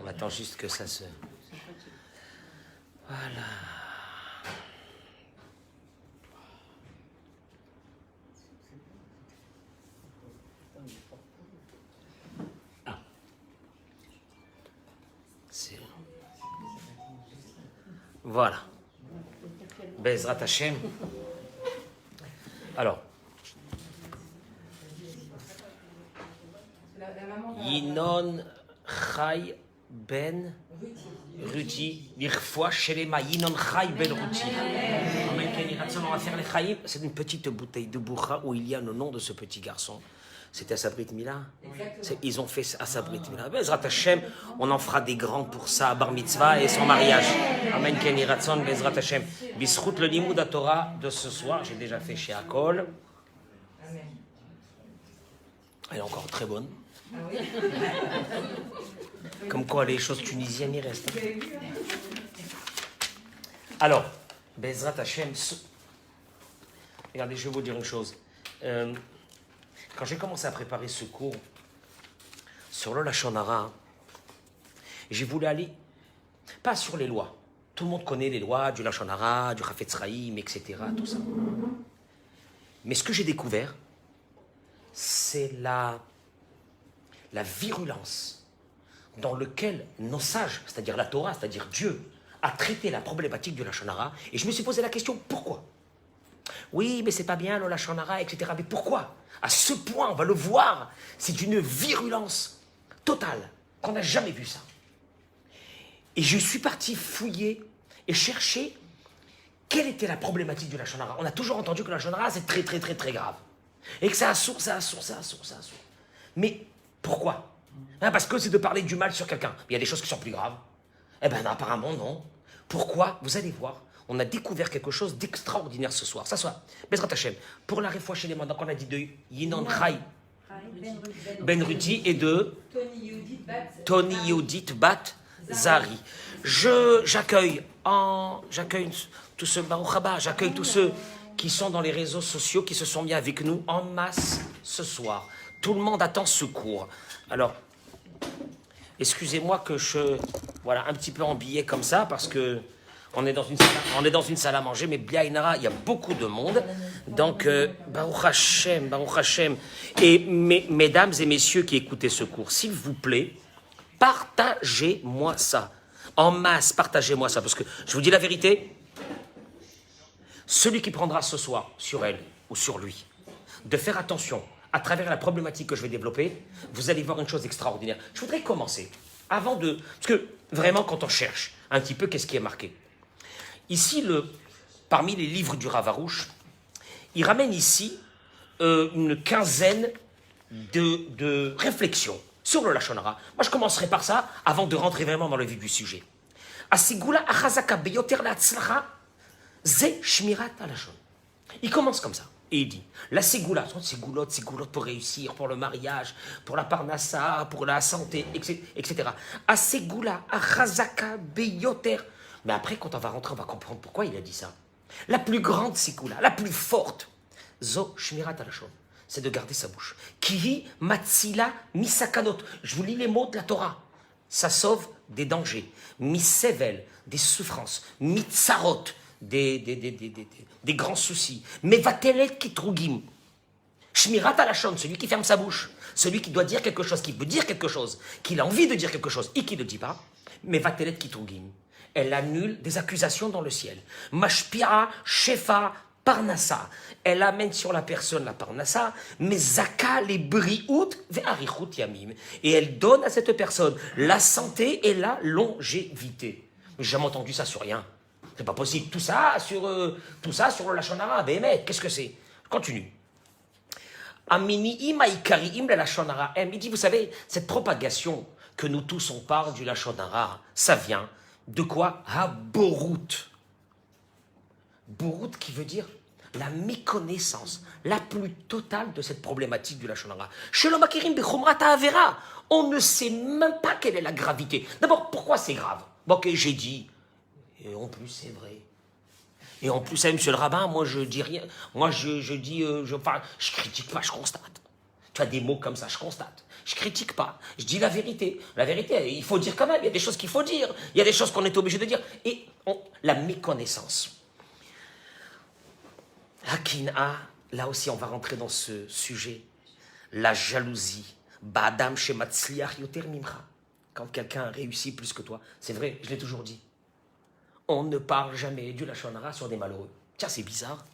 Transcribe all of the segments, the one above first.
On attend juste que ça se... Voilà. Voilà. Bezrat Hashem. Alors. Yinon Chai Ben Ruti. L'irfoua Shelema. Yinon Chai Ben Ruti. On va faire les Chaim. C'est une petite bouteille de bourra où il y a le nom de ce petit garçon. C'était à sa Brit Mila. Ils ont fait à sa Brit Mila. Bezrat Hashem, on en fera des grands pour ça, Bar Mitzvah et son mariage. Amen, Ken Yiratzon, Bezrat Hashem. Bisrout le Limoud Torah de ce soir, j'ai déjà fait chez Akol. Elle est encore très bonne. Comme quoi les choses tunisiennes y restent. Alors, Bezrat Hashem, regardez, je vais vous dire une chose. Quand j'ai commencé à préparer ce cours sur le Lachon Hara, j'ai voulu aller, pas sur les lois. Tout le monde connaît les lois du Lachon Hara, du Chafetz Chaim, etc., tout ça. Mais ce que j'ai découvert, c'est la virulence dans laquelle nos sages, c'est-à-dire la Torah, c'est-à-dire Dieu, a traité la problématique du Lachon Hara. Et je me suis posé la question, pourquoi ? Oui, mais c'est pas bien le Lachon Hara, etc. Mais pourquoi ? À ce point, on va le voir, c'est d'une virulence totale, qu'on n'a jamais vu ça. Et je suis parti fouiller et chercher quelle était la problématique du Lachon Hara. On a toujours entendu que le Lachon Hara, c'est très, très, très, très grave. Et que ça assourd. Mais pourquoi ? Parce que c'est de parler du mal sur quelqu'un. Mais il y a des choses qui sont plus graves. Eh bien, apparemment, non. Pourquoi ? Vous allez voir. On a découvert quelque chose d'extraordinaire ce soir. Ça soit, Bezrat Hashem, pour la réfoua chez les mains, donc on a dit de Yinon Chai Ben Ruti et de Tony Yodit Bat Zari. J'accueille tous ceux, Baruch Haba, j'accueille tous ceux qui sont dans les réseaux sociaux, qui se sont mis avec nous en masse ce soir. Tout le monde attend ce cours. Alors, excusez-moi que voilà, un petit peu embillé comme ça, parce que on est dans une salle à manger, mais Bliaïnara, il y a beaucoup de monde. Donc, Baruch Hashem. Et mesdames et messieurs qui écoutez ce cours, s'il vous plaît, partagez-moi ça. En masse, partagez-moi ça. Parce que, je vous dis la vérité, celui qui prendra ce soir, sur elle ou sur lui, de faire attention à travers la problématique que je vais développer, vous allez voir une chose extraordinaire. Je voudrais commencer, parce que, vraiment, quand on cherche un petit peu, qu'est-ce qui est marqué ? Ici, parmi les livres du Rav Arush, il ramène ici une quinzaine de réflexions sur le Lachon Hara. Moi, je commencerai par ça, avant de rentrer vraiment dans le vif du sujet. Asigula achazaka beyoter la'atzlacha, ze shmirat halashon. Il commence comme ça, et il dit, la ségoula, c'est goulotte pour réussir, pour le mariage, pour la parnassa, pour la santé, etc. Asigula achazaka beyoter. Mais après, quand on va rentrer, on va comprendre pourquoi il a dit ça. La plus grande ségoula, la plus forte, zo shmirat halashon, c'est de garder sa bouche. Kihi matzila misakanot. Je vous lis les mots de la Torah. Ça sauve des dangers. Misevel, des souffrances. Mitzarot, des grands soucis. Mevatelet kitrugim. Shmirat halashon, celui qui ferme sa bouche. Celui qui doit dire quelque chose, qui veut dire quelque chose, qu'il a envie de dire quelque chose et qui ne le dit pas. Mevatelet kitrugim. Elle annule des accusations dans le ciel. Mashpira, shefa, parnassa. Elle amène sur la personne la parnassa, mais zaka les briout ve'arichut yamim. Et elle donne à cette personne la santé et la longévité. J'ai jamais entendu ça sur rien. C'est pas possible. Tout ça sur le Lachon Hara. Béhémet, qu'est-ce que c'est ? Continue. Amini'im ha'ikari'im le Lachon Hara. Il dit, vous savez, cette propagation que nous tous on parle du Lachon Hara, ça vient de quoi ? Ha-borut. Borut qui veut dire la méconnaissance la plus totale de cette problématique du Lachon Hara. Shelom hakirim bechomrat ha'avera. On ne sait même pas quelle est la gravité. D'abord, pourquoi c'est grave ? Bon, ok, j'ai dit. Et en plus, c'est vrai. Et en plus, monsieur le rabbin, moi, je dis rien. Moi, je dis, je critique pas, je constate. Tu as des mots comme ça, je constate. Je critique pas, je dis la vérité. La vérité, il faut dire quand même, il y a des choses qu'il faut dire. Il y a des choses qu'on est obligé de dire. Et la méconnaissance. Hakina, là aussi on va rentrer dans ce sujet. La jalousie. Ba'adam shematzliach yoter mimcha. Quand quelqu'un réussit plus que toi, c'est vrai, je l'ai toujours dit. On ne parle jamais du lachon hara sur des malheureux. Tiens, c'est bizarre.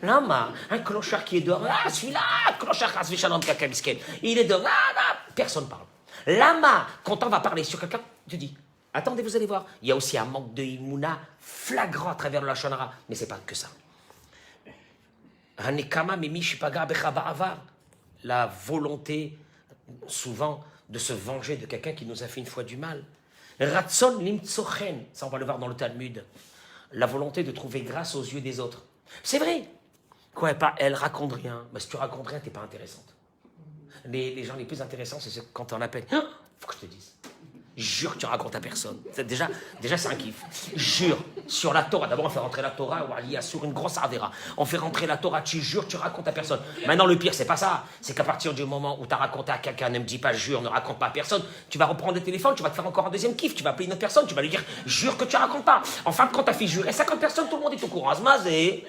Lama, un clochard qui est dehors, ah celui-là, clochard, il est dehors, personne parle. Lama, quand on va parler sur quelqu'un, tu dis, attendez, vous allez voir, il y a aussi un manque de imuna flagrant à travers le lachon hara, mais c'est pas que ça. La volonté, souvent, de se venger de quelqu'un qui nous a fait une fois du mal. Ratson limtsochen, ça on va le voir dans le Talmud. La volonté de trouver grâce aux yeux des autres. C'est vrai. Quoi, elle raconte rien. Mais si tu racontes rien, t'es pas intéressante. Les gens les plus intéressants, c'est quand on appelle. Faut que je te dise. Jure que tu racontes à personne. Déjà c'est un kiff. Jure, sur la Torah. D'abord, on fait rentrer la Torah, sur une grosse ardera. On fait rentrer la Torah, tu jures, tu racontes à personne. Maintenant, le pire, c'est pas ça. C'est qu'à partir du moment où tu as raconté à quelqu'un, ne me dis pas jure, ne raconte pas à personne, tu vas reprendre le téléphone, tu vas te faire encore un deuxième kiff, tu vas appeler une autre personne, tu vas lui dire jure que tu racontes pas. En fin de compte, tu as fait jurer 50 personnes, tout le monde est au courant. Azmazé.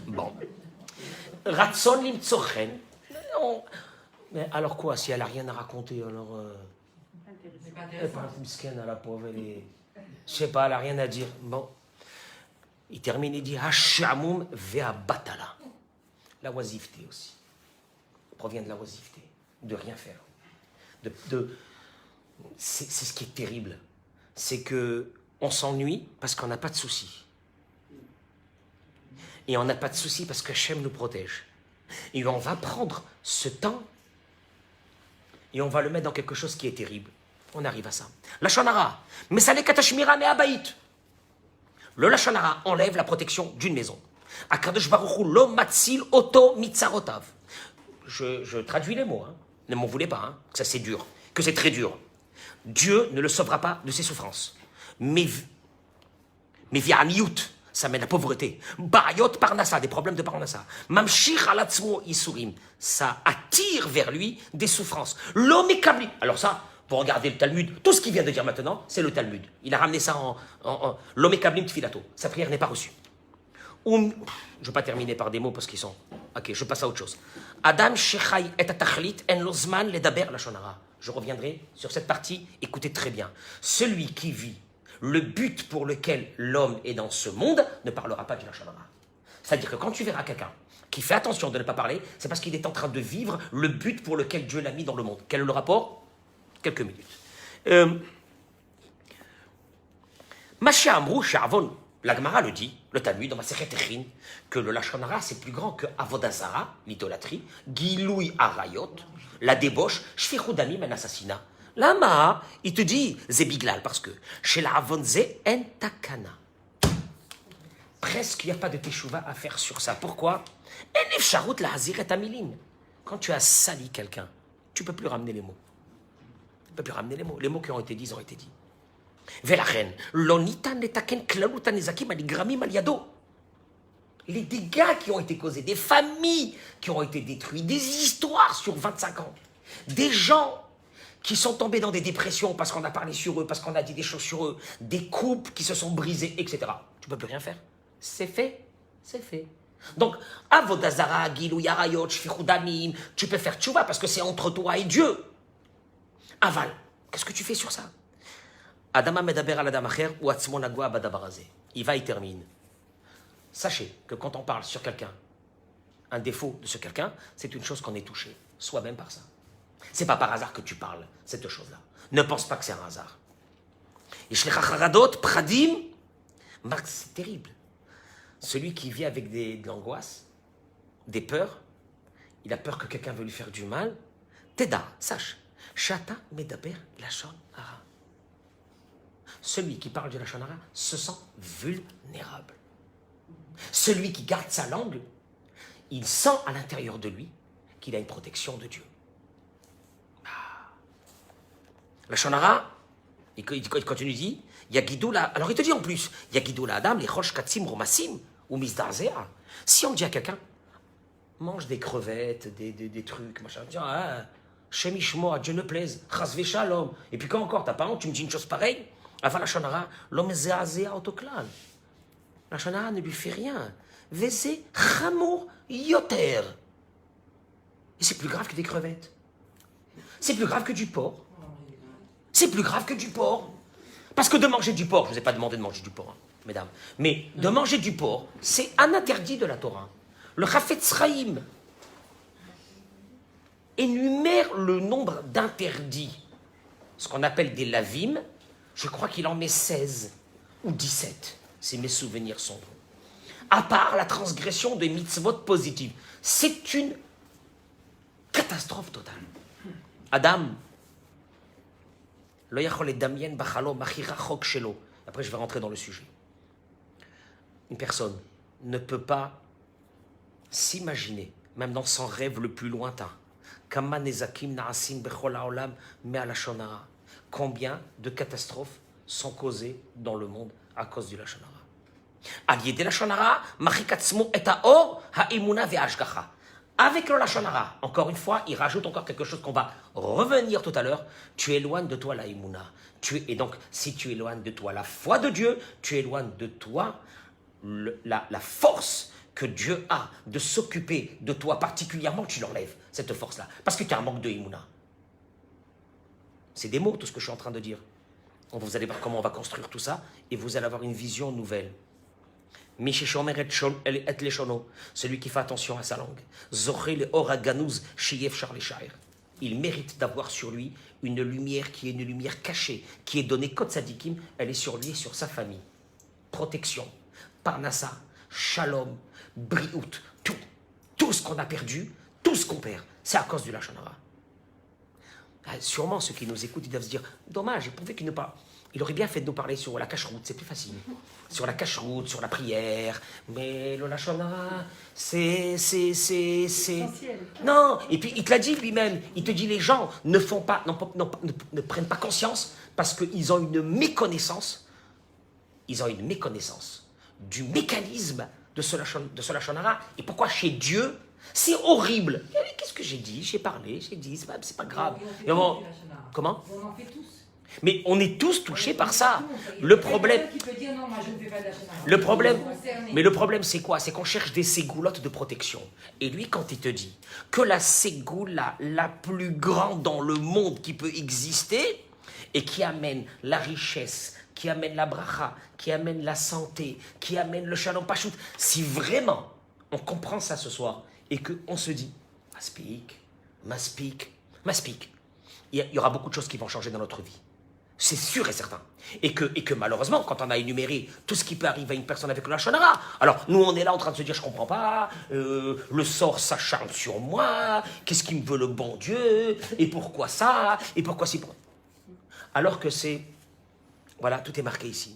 Bon. Ratson limtsochen. Mais alors quoi, si elle a rien à raconter, alors. Elle parle misken à la pauvre, elle est... Je sais pas, elle n'a rien à dire. Bon. Il termine, il dit Hashamum vea batala. La oisiveté aussi. Provient de la oisiveté. De rien faire. C'est ce qui est terrible. C'est que on s'ennuie parce qu'on n'a pas de soucis. Et on n'a pas de soucis parce que Hachem nous protège. Et on va prendre ce temps et on va le mettre dans quelque chose qui est terrible. On arrive à ça. Lachon hara. Mesalek atashmira me'abayit. Le lachon hara enlève la protection d'une maison. Akadosh Baruch Hu lo matzil oto mitzarotav. Je traduis les mots. Hein. Ne m'en voulez pas. Hein, que ça c'est dur. Que c'est très dur. Dieu ne le sauvera pas de ses souffrances. Mais via amiyut, ça mène la pauvreté. Barayot parnassa, des problèmes de parnassa. Mamshir alatzmo isurim, ça attire vers lui des souffrances. L'homme est câblé. Alors ça, pour regarder le Talmud, tout ce qu'il vient de dire maintenant, c'est le Talmud. Il a ramené ça en l'homme est kablim tfilato. Sa prière n'est pas reçue. Je ne vais pas terminer par des mots parce qu'ils sont... Ok, je passe à autre chose. Adam shechai et atachlit en lozman ledaber lachon hara. Je reviendrai sur cette partie, écoutez très bien. Celui qui vit le but pour lequel l'homme est dans ce monde ne parlera pas du lachon hara. C'est-à-dire que quand tu verras quelqu'un qui fait attention de ne pas parler, c'est parce qu'il est en train de vivre le but pour lequel Dieu l'a mis dans le monde. Quel est le rapport ? Quelques minutes. Mashiach Amrou, Shavon, la Gemara le dit, le Talmud, dans Masechet Echin, que le lachon hara c'est plus grand que Avodah Zara, l'idolâtrie, Giloui Arayot, la débauche, Shfichut Damim, un assassinat. Lama, il te dit, Zebiglal, parce que chez la Avonze en takana. Presque, il n'y a pas de teshuva à faire sur ça. Pourquoi? En efsharut la haziret amilin. Quand tu as sali quelqu'un, tu ne peux plus ramener les mots. Tu ne peux plus ramener les mots. Les mots qui ont été dits, ils ont été dits. Velachen, l'onitan netaken klalutan nezakim aligramim aliado. Les dégâts qui ont été causés, des familles qui ont été détruites, des histoires sur 25 ans, des gens qui sont tombés dans des dépressions parce qu'on a parlé sur eux, parce qu'on a dit des choses sur eux, des couples qui se sont brisés, etc. Tu ne peux plus rien faire. C'est fait, c'est fait. Donc, Avodah Zara, Gilou Yarayot, Shfichut Damim, tu peux faire tchouva parce que c'est entre toi et Dieu. Aval, qu'est-ce que tu fais sur ça? Adama medaber al adam acher ou atzmon agua badabarazé. Il va, il termine. Sachez que quand on parle sur quelqu'un, un défaut de ce quelqu'un, c'est une chose qu'on est touché, soi-même par ça. C'est pas par hasard que tu parles, cette chose-là. Ne pense pas que c'est un hasard. Pradim, Marc, c'est terrible. Celui qui vit avec de l'angoisse, des peurs, il a peur que quelqu'un veut lui faire du mal. Teda, sache, Shata medaber lachon hara. Celui qui parle du lachon hara se sent vulnérable. Celui qui garde sa langue, il sent à l'intérieur de lui qu'il a une protection de Dieu. Lachon hara, il continue, il dit, Yagidoula, alors il te dit en plus, Yagidoula Adam, les roches katsim romassim, ou misdarzea. Si on dit à quelqu'un, mange des crevettes, des trucs, machin. Tiens, ah, Shem Ishmoa, Dieu ne plaise, Chas Shalom. Et puis quand encore, t'as pas honte, tu me dis une chose pareille? Avant la Shonara, l'homme zéazéa autoclan. La Shonara ne lui fait rien. Vese Chamour Yoter. Et c'est plus grave que des crevettes. C'est plus grave que du porc. C'est plus grave que du porc. Parce que de manger du porc, je ne vous ai pas demandé de manger du porc, hein, mesdames, mais de manger du porc, c'est un interdit de la Torah. Le Chafetz Chaim énumère le nombre d'interdits, ce qu'on appelle des lavim, je crois qu'il en met 16 ou 17, si mes souvenirs sont bons. À part la transgression des mitzvot positives. C'est une catastrophe totale. Adam, lo yachol edamien bachalom achira chok shelo. Après, je vais rentrer dans le sujet. Une personne ne peut pas s'imaginer, même dans son rêve le plus lointain, kama nezakim naasim bechol haolam me'alashon hara. Combien de catastrophes sont causées dans le monde à cause du lashon hara. Al-yedé lashon hara, machik atzmo et haor ha'imuna ve'ashgacha. Avec le lashon hara, encore une fois, il rajoute encore quelque chose qu'on va revenir tout à l'heure. Tu éloignes de toi la imuna. Et donc, si tu éloignes de toi la foi de Dieu, tu éloignes de toi la force que Dieu a de s'occuper de toi particulièrement, tu l'enlèves, cette force-là. Parce que tu as un manque de imuna. C'est des mots, tout ce que je suis en train de dire. Vous allez voir comment on va construire tout ça, et vous allez avoir une vision nouvelle. Celui qui fait attention à sa langue. Il mérite d'avoir sur lui une lumière qui est une lumière cachée, qui est donnée Kod Sadikim, elle est sur lui et sur sa famille. Protection, Parnassa, Shalom, Briout, tout ce qu'on a perdu, tout ce qu'on perd, c'est à cause du lashon hara. Sûrement ceux qui nous écoutent, ils doivent se dire, dommage, il aurait bien fait de nous parler sur la cache-route, c'est plus facile. Sur la cache-route, sur la prière, mais le lashon hara, c'est... Non, et puis il te l'a dit lui-même, il te dit les gens ne prennent pas conscience parce qu'ils ont une méconnaissance, du mécanisme de ce lashon hara. Et pourquoi chez Dieu, c'est horrible. Qu'est-ce que j'ai dit? J'ai parlé, j'ai dit, c'est pas grave. Comment? On en fait tous. Mais on est tous touchés par ça. Le problème, le problème c'est quoi? C'est qu'on cherche des ségoulottes de protection. Et lui, quand il te dit que la ségoula la plus grande dans le monde qui peut exister et qui amène la richesse, qui amène la bracha, qui amène la santé, qui amène le shalom pachout, si vraiment on comprend ça ce soir et qu'on se dit maspik, il y aura beaucoup de choses qui vont changer dans notre vie. C'est sûr et certain. Et que malheureusement, quand on a énuméré tout ce qui peut arriver à une personne avec le lashon hara, alors nous on est là en train de se dire je comprends pas, le sort s'acharne sur moi, qu'est-ce qu'il me veut le bon Dieu, et pourquoi ça, et pourquoi si. Alors que c'est, voilà, tout est marqué ici.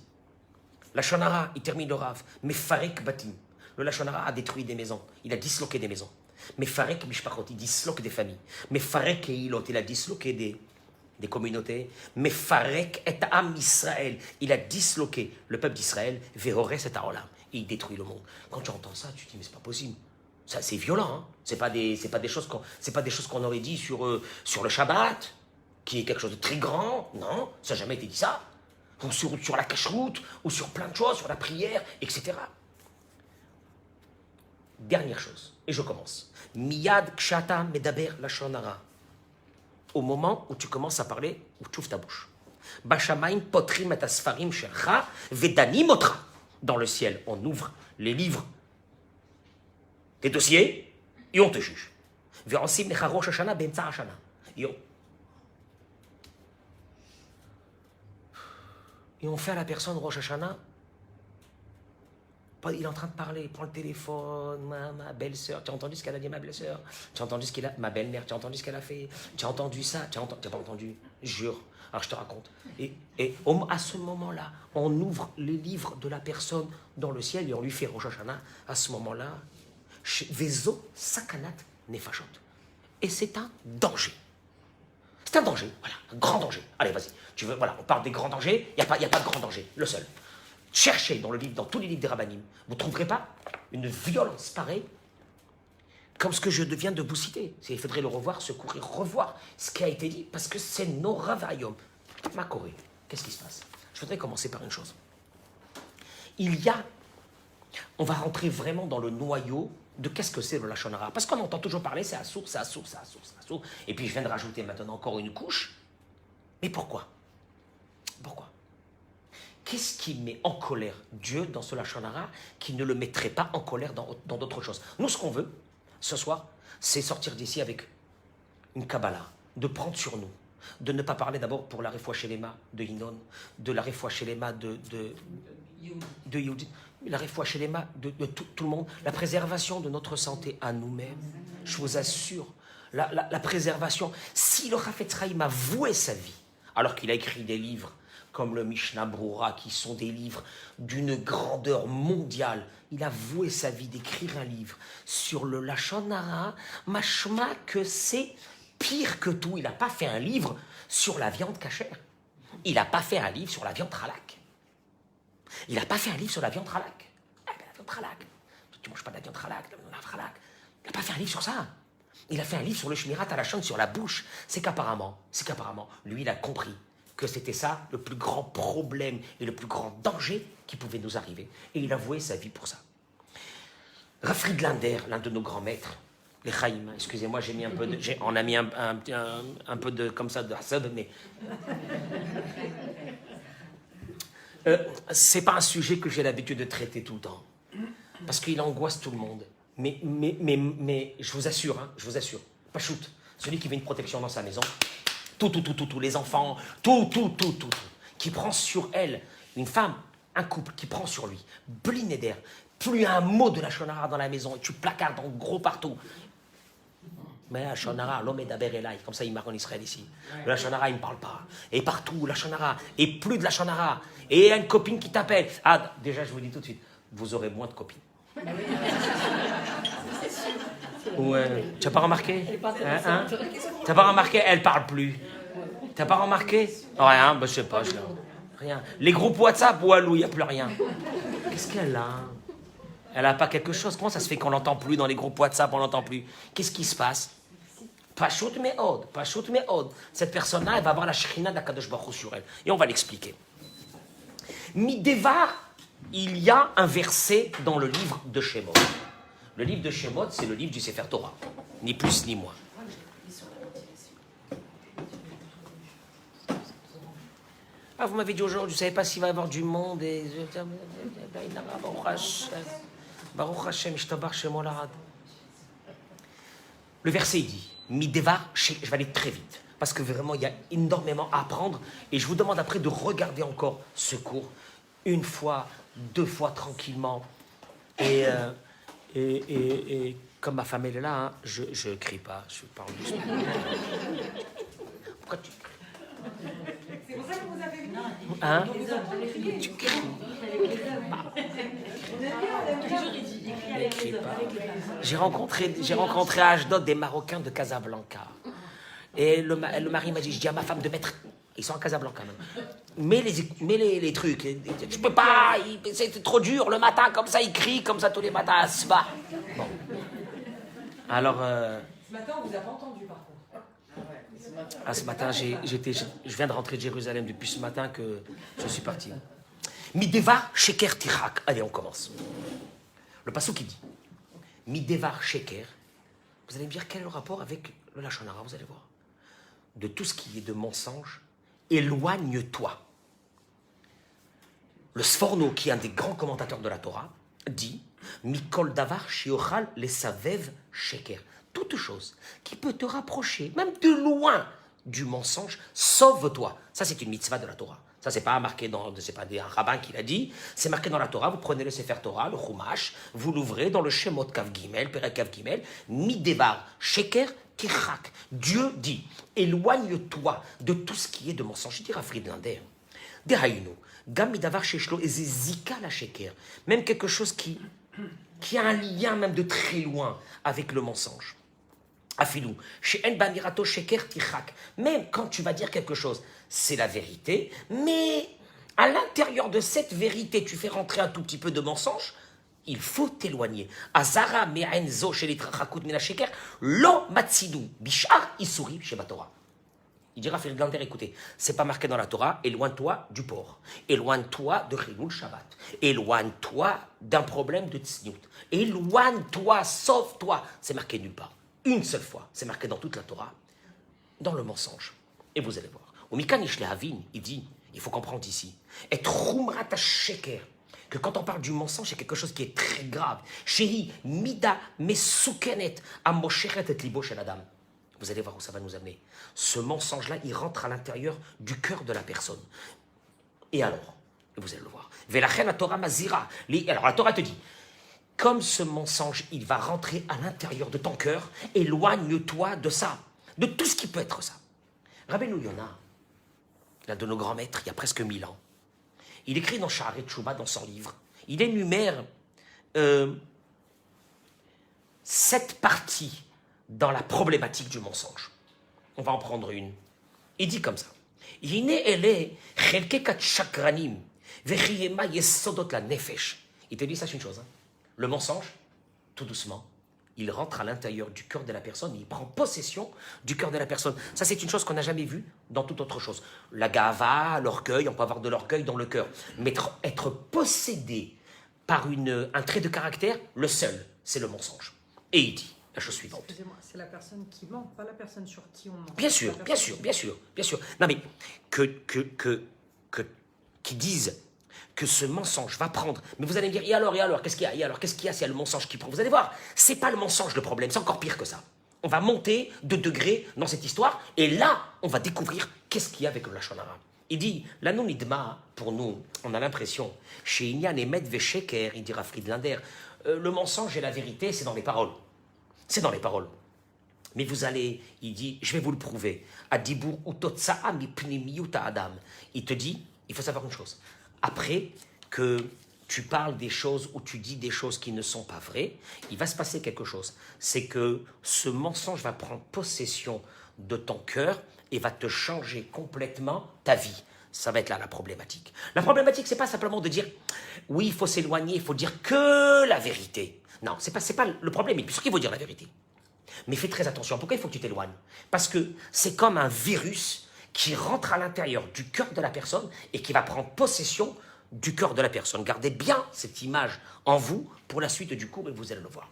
Lashon hara, il termine le Rav, mais farek batim. Le lashon hara a détruit des maisons, il a disloqué des maisons. Mais farek mishpachot, il disloque des familles. Mais farek eilot, il a disloqué des communautés. Mais farek et am Israël, il a disloqué le peuple d'Israël. Vehores et haolam, et il détruit le monde. Quand tu entends ça, tu te dis mais c'est pas possible. Ça, c'est violent. Hein. C'est pas des choses qu'on aurait dit sur le Shabbat, qui est quelque chose de très grand. Non, ça n'a jamais été dit ça. Ou sur la cache-route, ou sur plein de choses, sur la prière, etc. Dernière chose, et je commence. Miyad kshata medaber lashon hara. Au moment où tu commences à parler, où tu ouvres ta bouche. Bashamaim potrim et asfarim shelcha vedanim otra. Dans le ciel, on ouvre les livres, tes dossiers, et on te juge. Ve'osim lecha rosh hashana be'emtza hashana. Et on fait à la personne rosh hashana. Il est en train de parler, il prend le téléphone, ma belle-sœur, tu as entendu ce qu'elle a dit, ma belle-sœur? Tu as entendu ce qu'elle a, ma belle-mère, tu as entendu ce qu'elle a fait? Tu as entendu ça? Tu n'as pas entendu? Jure. Alors je te raconte. Et à ce moment-là, on ouvre les livres de la personne dans le ciel et on lui fait Rosh Hashanah. À ce moment-là, Vezo Sakanat Nefashot. Et c'est un danger. C'est un danger, voilà, un grand danger. Allez, vas-y. Voilà, on parle des grands dangers, il n'y a pas de grand danger, le seul. Cherchez dans tous les livres des Rabbanim, vous ne trouverez pas une violence pareille Comme ce que je viens de vous citer. Il faudrait le revoir, secourir, revoir ce qui a été dit, parce que c'est Noravayom. Ma Corée, qu'est-ce qui se passe? Je voudrais commencer par une chose. On va rentrer vraiment dans le noyau de qu'est-ce que c'est le Lachon Hara. Parce qu'on entend toujours parler, c'est assour, c'est assour, c'est assour, c'est assour. Et puis je viens de rajouter maintenant encore une couche. Mais pourquoi? Pourquoi? Qu'est-ce qui met en colère Dieu dans ce Lachon Hara qui ne le mettrait pas en colère dans d'autres choses? Nous, ce qu'on veut, ce soir, c'est sortir d'ici avec une Kabbalah, de prendre sur nous, de ne pas parler d'abord pour la Refoua Shelema de Yinon, de la Refoua Shelema de Yehudi, la Refoua Shelema de tout le monde, la préservation de notre santé à nous-mêmes, je vous assure, la préservation. Si le Chafetz Chaim a voué sa vie, alors qu'il a écrit des livres comme le Mishnah Brura, qui sont des livres d'une grandeur mondiale, il a voué sa vie d'écrire un livre sur le Lachon Hara, machma que c'est pire que tout. Il n'a pas fait un livre sur la viande cachère. Il n'a pas fait un livre sur la viande halak. Il n'a pas fait un livre sur la viande halak. La viande halak. Tu ne manges pas de la viande halak, la viande halak. Il n'a pas fait un livre sur ça. Il a fait un livre sur le Shmirat Halachon, sur la bouche. C'est qu'apparemment, lui, il a compris que c'était ça le plus grand problème et le plus grand danger qui pouvait nous arriver. Et il a voué sa vie pour ça. Rav Friedlander, l'un de nos grands maîtres, les Chaim, excusez-moi, j'ai mis un peu de, on a mis un peu de, comme ça, de hasad, mais c'est pas un sujet que j'ai l'habitude de traiter tout le temps, parce qu'il angoisse tout le monde. Mais je vous assure, pas shoot, celui qui veut une protection dans sa maison, tout, les enfants, tout, qui prend sur elle, une femme, un couple qui prend sur lui, bliné d'air, plus un mot de Lachon Hara dans la maison, et tu placardes en gros partout. Mais Lachon Hara, l'homme est d'Aber Elai, comme ça il marque en Israël ici. Le Lachon Hara, il ne me parle pas. Et partout, Lachon Hara, et plus de Lachon Hara. Et il y a une copine qui t'appelle. Ah, déjà, je vous dis tout de suite, vous aurez moins de copines. Ouais. Tu n'as pas remarqué? Hein? Tu n'as pas remarqué? Elle ne parle plus. Tu n'as pas remarqué? Rien, ben, je sais pas. Rien. Les groupes WhatsApp, Walou, il n'y a plus rien. Qu'est-ce qu'elle a? Elle n'a pas quelque chose? Comment ça se fait qu'on l'entend plus dans les groupes WhatsApp? On l'entend plus. Qu'est-ce qui se passe? Pachout me'od. Cette personne-là, elle va avoir la Shekhinah d'Akadosh Baruch Hu sur elle. Et on va l'expliquer. Midevar, il y a un verset dans le livre de Shemot. Le livre de Shemot, c'est le livre du Sefer Torah. Ni plus ni moins. Ah, vous m'avez dit aujourd'hui, je ne savais pas s'il va y avoir du monde. Et... Baruch Hashem, Ishtabar Shemo Larad. Le verset dit, Midevar, je vais aller très vite, parce que vraiment, il y a énormément à apprendre, et je vous demande après de regarder encore ce cours, une fois, deux fois, tranquillement, et comme ma femme elle est là, hein, je ne crie pas, je parle doucement. Pourquoi tu cries? C'est pour ça que vous avez venu. Hein? Tu cries. J'ai rencontré à Ashdod des Marocains de Casablanca. Et le mari m'a dit, je dis à ma femme de mettre... Ils sont à Casablanca même. Mets les trucs. Je peux pas, c'est trop dur. Le matin, comme ça, ils crient, comme ça, tous les matins, à Sba. Bon. Alors... Ce matin, on vous a pas entendu, par contre. Ah, ce matin, je viens de rentrer de Jérusalem depuis ce matin que je suis parti. Midevar sheker tirak. Allez, on commence. Le passage qui dit Midevar sheker. Vous allez me dire quel est le rapport avec le Lachon Hara, vous allez voir. De tout ce qui est de mensonge, éloigne-toi. Le Sforno, qui est un des grands commentateurs de la Torah, dit Mikol davar shiochal les savev sheker. Toute chose qui peut te rapprocher, même de loin, du mensonge, sauve-toi. Ça, c'est une mitzvah de la Torah. Ça, c'est pas marqué c'est pas un rabbin qui l'a dit, c'est marqué dans la Torah. Vous prenez le Sefer Torah, le Chumash, vous l'ouvrez dans le Shemot Kav Gimel, Perek Kav Gimel, Midevar, Sheker, Tichak. Dieu dit, éloigne-toi de tout ce qui est de mensonge. Je dirais à Friedlander, Dehaïnou, Gam Midavar Sheshlo, Ezezika la Sheker, même quelque chose qui a un lien même de très loin avec le mensonge. Afilou, chez En Banirato Sheker Tichak. Même quand tu vas dire quelque chose, c'est la vérité, mais à l'intérieur de cette vérité, tu fais rentrer un tout petit peu de mensonge, Il faut t'éloigner. Azara me'enzo chez les trachakut minasheker, lo matsidou, bishar isuri chez Torah. Il dira, Frère Glander, écoutez, c'est pas marqué dans la Torah, éloigne-toi du porc, éloigne-toi de Chilul Shabbat, éloigne-toi d'un problème de tzniut, éloigne-toi, sauve-toi. C'est marqué nulle part. Une seule fois, c'est marqué dans toute la Torah, dans le mensonge. Et vous allez voir. Au Mikanish Lehavin, il dit, il faut comprendre ici, et Trumrat Sheker, que quand on parle du mensonge, c'est quelque chose qui est très grave. Shehi mida mesukenet amosheret et libo shel adam. Vous allez voir où ça va nous amener. Ce mensonge-là, il rentre à l'intérieur du cœur de la personne. Et alors, vous allez le voir. Velachen la Torah mazira. Alors la Torah te dit, comme ce mensonge, il va rentrer à l'intérieur de ton cœur, éloigne-toi de ça, de tout ce qui peut être ça. Rabbeinu Yonah, l'un de nos grands maîtres, il y a presque 1000 ans, il écrit dans Sha'arei Teshuvah, dans son livre, il énumère 7 parties dans la problématique du mensonge. On va en prendre une. Il dit comme ça. Il te dit ça, c'est une chose. Hein. Le mensonge, tout doucement, il rentre à l'intérieur du cœur de la personne, il prend possession du cœur de la personne. Ça, c'est une chose qu'on n'a jamais vue dans toute autre chose. La gava, l'orgueil, on peut avoir de l'orgueil dans le cœur. Mais être possédé par un trait de caractère, le seul, c'est le mensonge. Et il dit la chose suivante. Excusez-moi, c'est la personne qui ment, pas la personne sur qui on ment. Bien sûr, bien sûr, bien sûr, bien sûr. Non mais, qui disent que ce mensonge va prendre. Mais vous allez me dire, et alors, qu'est-ce qu'il y a? Et alors, qu'est-ce qu'il y a s'il y a le mensonge qui prend? Vous allez voir, c'est pas le mensonge le problème, c'est encore pire que ça. On va monter de degrés dans cette histoire, et là, on va découvrir qu'est-ce qu'il y a avec le Lachon Hara. Il dit, l'Anon Idma, pour nous, on a l'impression, chez Inyan Emet Vesheker, il dira Friedlander, le mensonge et la vérité, c'est dans les paroles. C'est dans les paroles. Mais vous allez, il dit, je vais vous le prouver. Adibur utotsa'a mipnimiyuta adam. Il te dit, il faut savoir une chose. Après que tu parles des choses ou tu dis des choses qui ne sont pas vraies, il va se passer quelque chose. C'est que ce mensonge va prendre possession de ton cœur et va te changer complètement ta vie. Ça va être là la problématique. La problématique, c'est pas simplement de dire, oui, il faut s'éloigner, il faut dire que la vérité. Non, c'est pas le problème, puisqu'il qu'il faut dire la vérité. Mais fais très attention. Pourquoi il faut que tu t'éloignes? Parce que c'est comme un virus qui rentre à l'intérieur du cœur de la personne et qui va prendre possession du cœur de la personne. Gardez bien cette image en vous pour la suite du cours et vous allez le voir.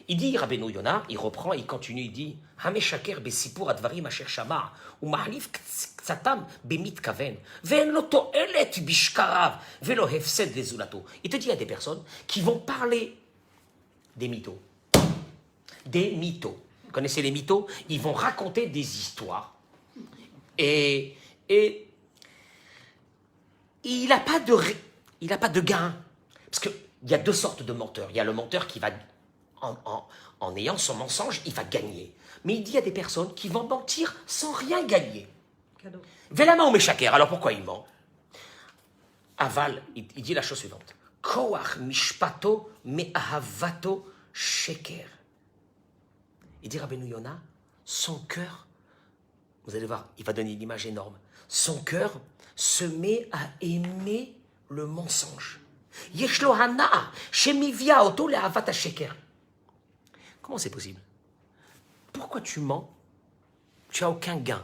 Il dit, Rabbeinu Yonah, il reprend, il continue, il dit Hameshaker besipur advarim asher shamar umahlif ksatam bemitkaven ve'en lo to'elet bishkarav ve'lo hefsed lezulato. Il te dit, il y a des personnes qui vont parler des mythos. Des mythos. Vous connaissez les mythos? Ils vont raconter des histoires. Et il n'a pas de gain. Parce qu'il y a 2 sortes de menteurs. Il y a le menteur qui va, en ayant son mensonge, il va gagner. Mais il dit à des personnes qui vont mentir sans rien gagner. Cadeau. Velama ou Meshaker. Alors pourquoi il ment? Aval, il dit la chose suivante. Koach mishpato me'ahavato sheker. Il dit Rabbeinu Yonah, son cœur, vous allez voir, il va donner une image énorme. Son cœur se met à aimer le mensonge. Yeshlo hana shemivia oto le'ahavata sheker. Comment c'est possible? Pourquoi tu mens? Tu n'as aucun gain.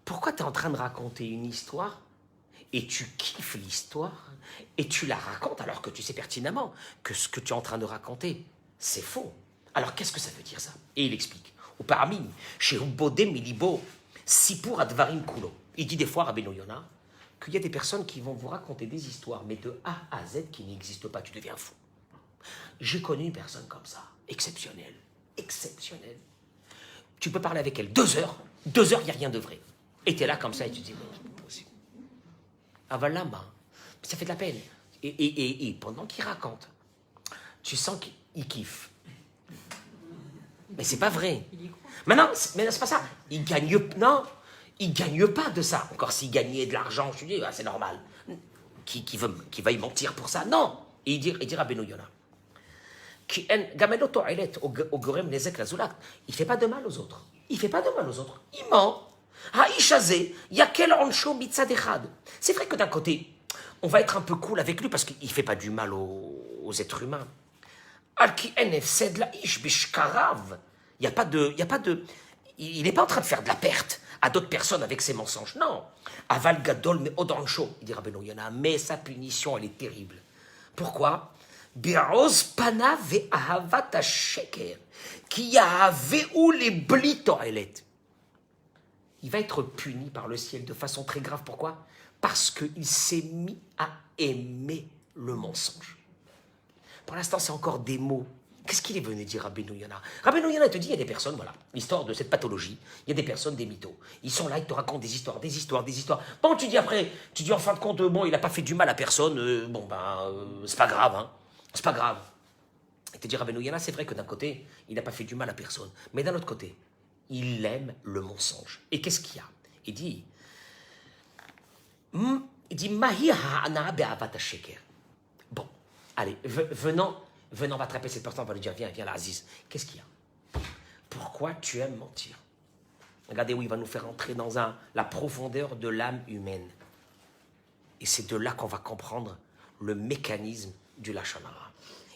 Pourquoi tu es en train de raconter une histoire et tu kiffes l'histoire et tu la racontes alors que tu sais pertinemment que ce que tu es en train de raconter, c'est faux. Alors qu'est-ce que ça veut dire ça? Et il explique. Ou parmi, chez Ubodem Milibo, Sipur Advarim Kulo. Il dit des fois, Rabbeinu Yonah, qu'il y a des personnes qui vont vous raconter des histoires, mais de A à Z qui n'existent pas, tu deviens fou. J'ai connu une personne comme ça, exceptionnelle, exceptionnelle. Tu peux parler avec elle 2 heures, il n'y a rien de vrai. Et tu es là comme ça et tu te dis, non, c'est pas possible. Avalama, ça fait de la peine. Et pendant qu'il raconte, tu sens qu'il kiffe. Mais c'est pas vrai. Mais non, c'est pas ça. Il gagne pas de ça. Encore s'il gagnait de l'argent, je te dis, c'est normal. Qui va y mentir pour ça? Non. Et il dit Rabbeinu Yonah. Il fait pas de mal aux autres. Il fait pas de mal aux autres. Il ment. C'est vrai que d'un côté, on va être un peu cool avec lui parce qu'il fait pas du mal aux êtres humains. Al-ki en efsed la ish bishkarav. Il n'y a pas de... Il n'est pas en train de faire de la perte à d'autres personnes avec ses mensonges. Non. Aval gadol me odancho. Il dit Rabbeinu Yonah, mais sa punition, elle est terrible. Pourquoi? Bi'oz pana ve'ahavat ha-sheker. Ki yahaveu les blito elet. Il va être puni par le ciel de façon très grave. Pourquoi? Parce qu'il s'est mis à aimer le mensonge. Pour l'instant, c'est encore des mots. Qu'est-ce qu'il est venu dire Rabbeinu Yonah? Rabbeinu Yonah te dit, il y a des personnes, voilà, l'histoire de cette pathologie, il y a des personnes, des mythos. Ils sont là, ils te racontent des histoires. Bon, tu dis après, en fin de compte, bon, il n'a pas fait du mal à personne, c'est pas grave, hein. C'est pas grave. Il te dit, Rabbeinu Yonah, c'est vrai que d'un côté, il n'a pas fait du mal à personne. Mais d'un autre côté, il aime le mensonge. Et qu'est-ce qu'il y a? Il dit, Mahi ha'ana be'avat ha-sheker. Bon, allez, venons, on va attraper cette personne, on va lui dire, viens là, Aziz, qu'est-ce qu'il y a? Pourquoi tu aimes mentir? Regardez où il va nous faire entrer dans la profondeur de l'âme humaine. Et c'est de là qu'on va comprendre le mécanisme du Lachon Hara.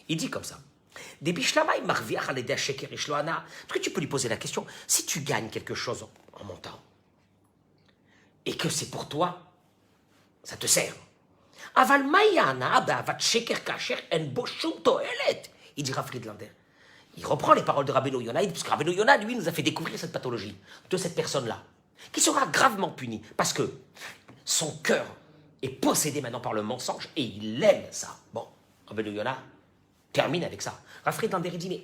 Il dit comme ça. Est-ce que tu peux lui poser la question, si tu gagnes quelque chose en mentant, et que c'est pour toi, ça te sert. Il dit Rav Friedlander. Il reprend les paroles de Rabbeinu Yonah, parce que Rabbeinu Yonah, lui, nous a fait découvrir cette pathologie de cette personne-là, qui sera gravement punie, parce que son cœur est possédé maintenant par le mensonge, et il aime ça. Bon, Rabbeinu Yonah termine avec ça. Rav Friedlander, il dit, mais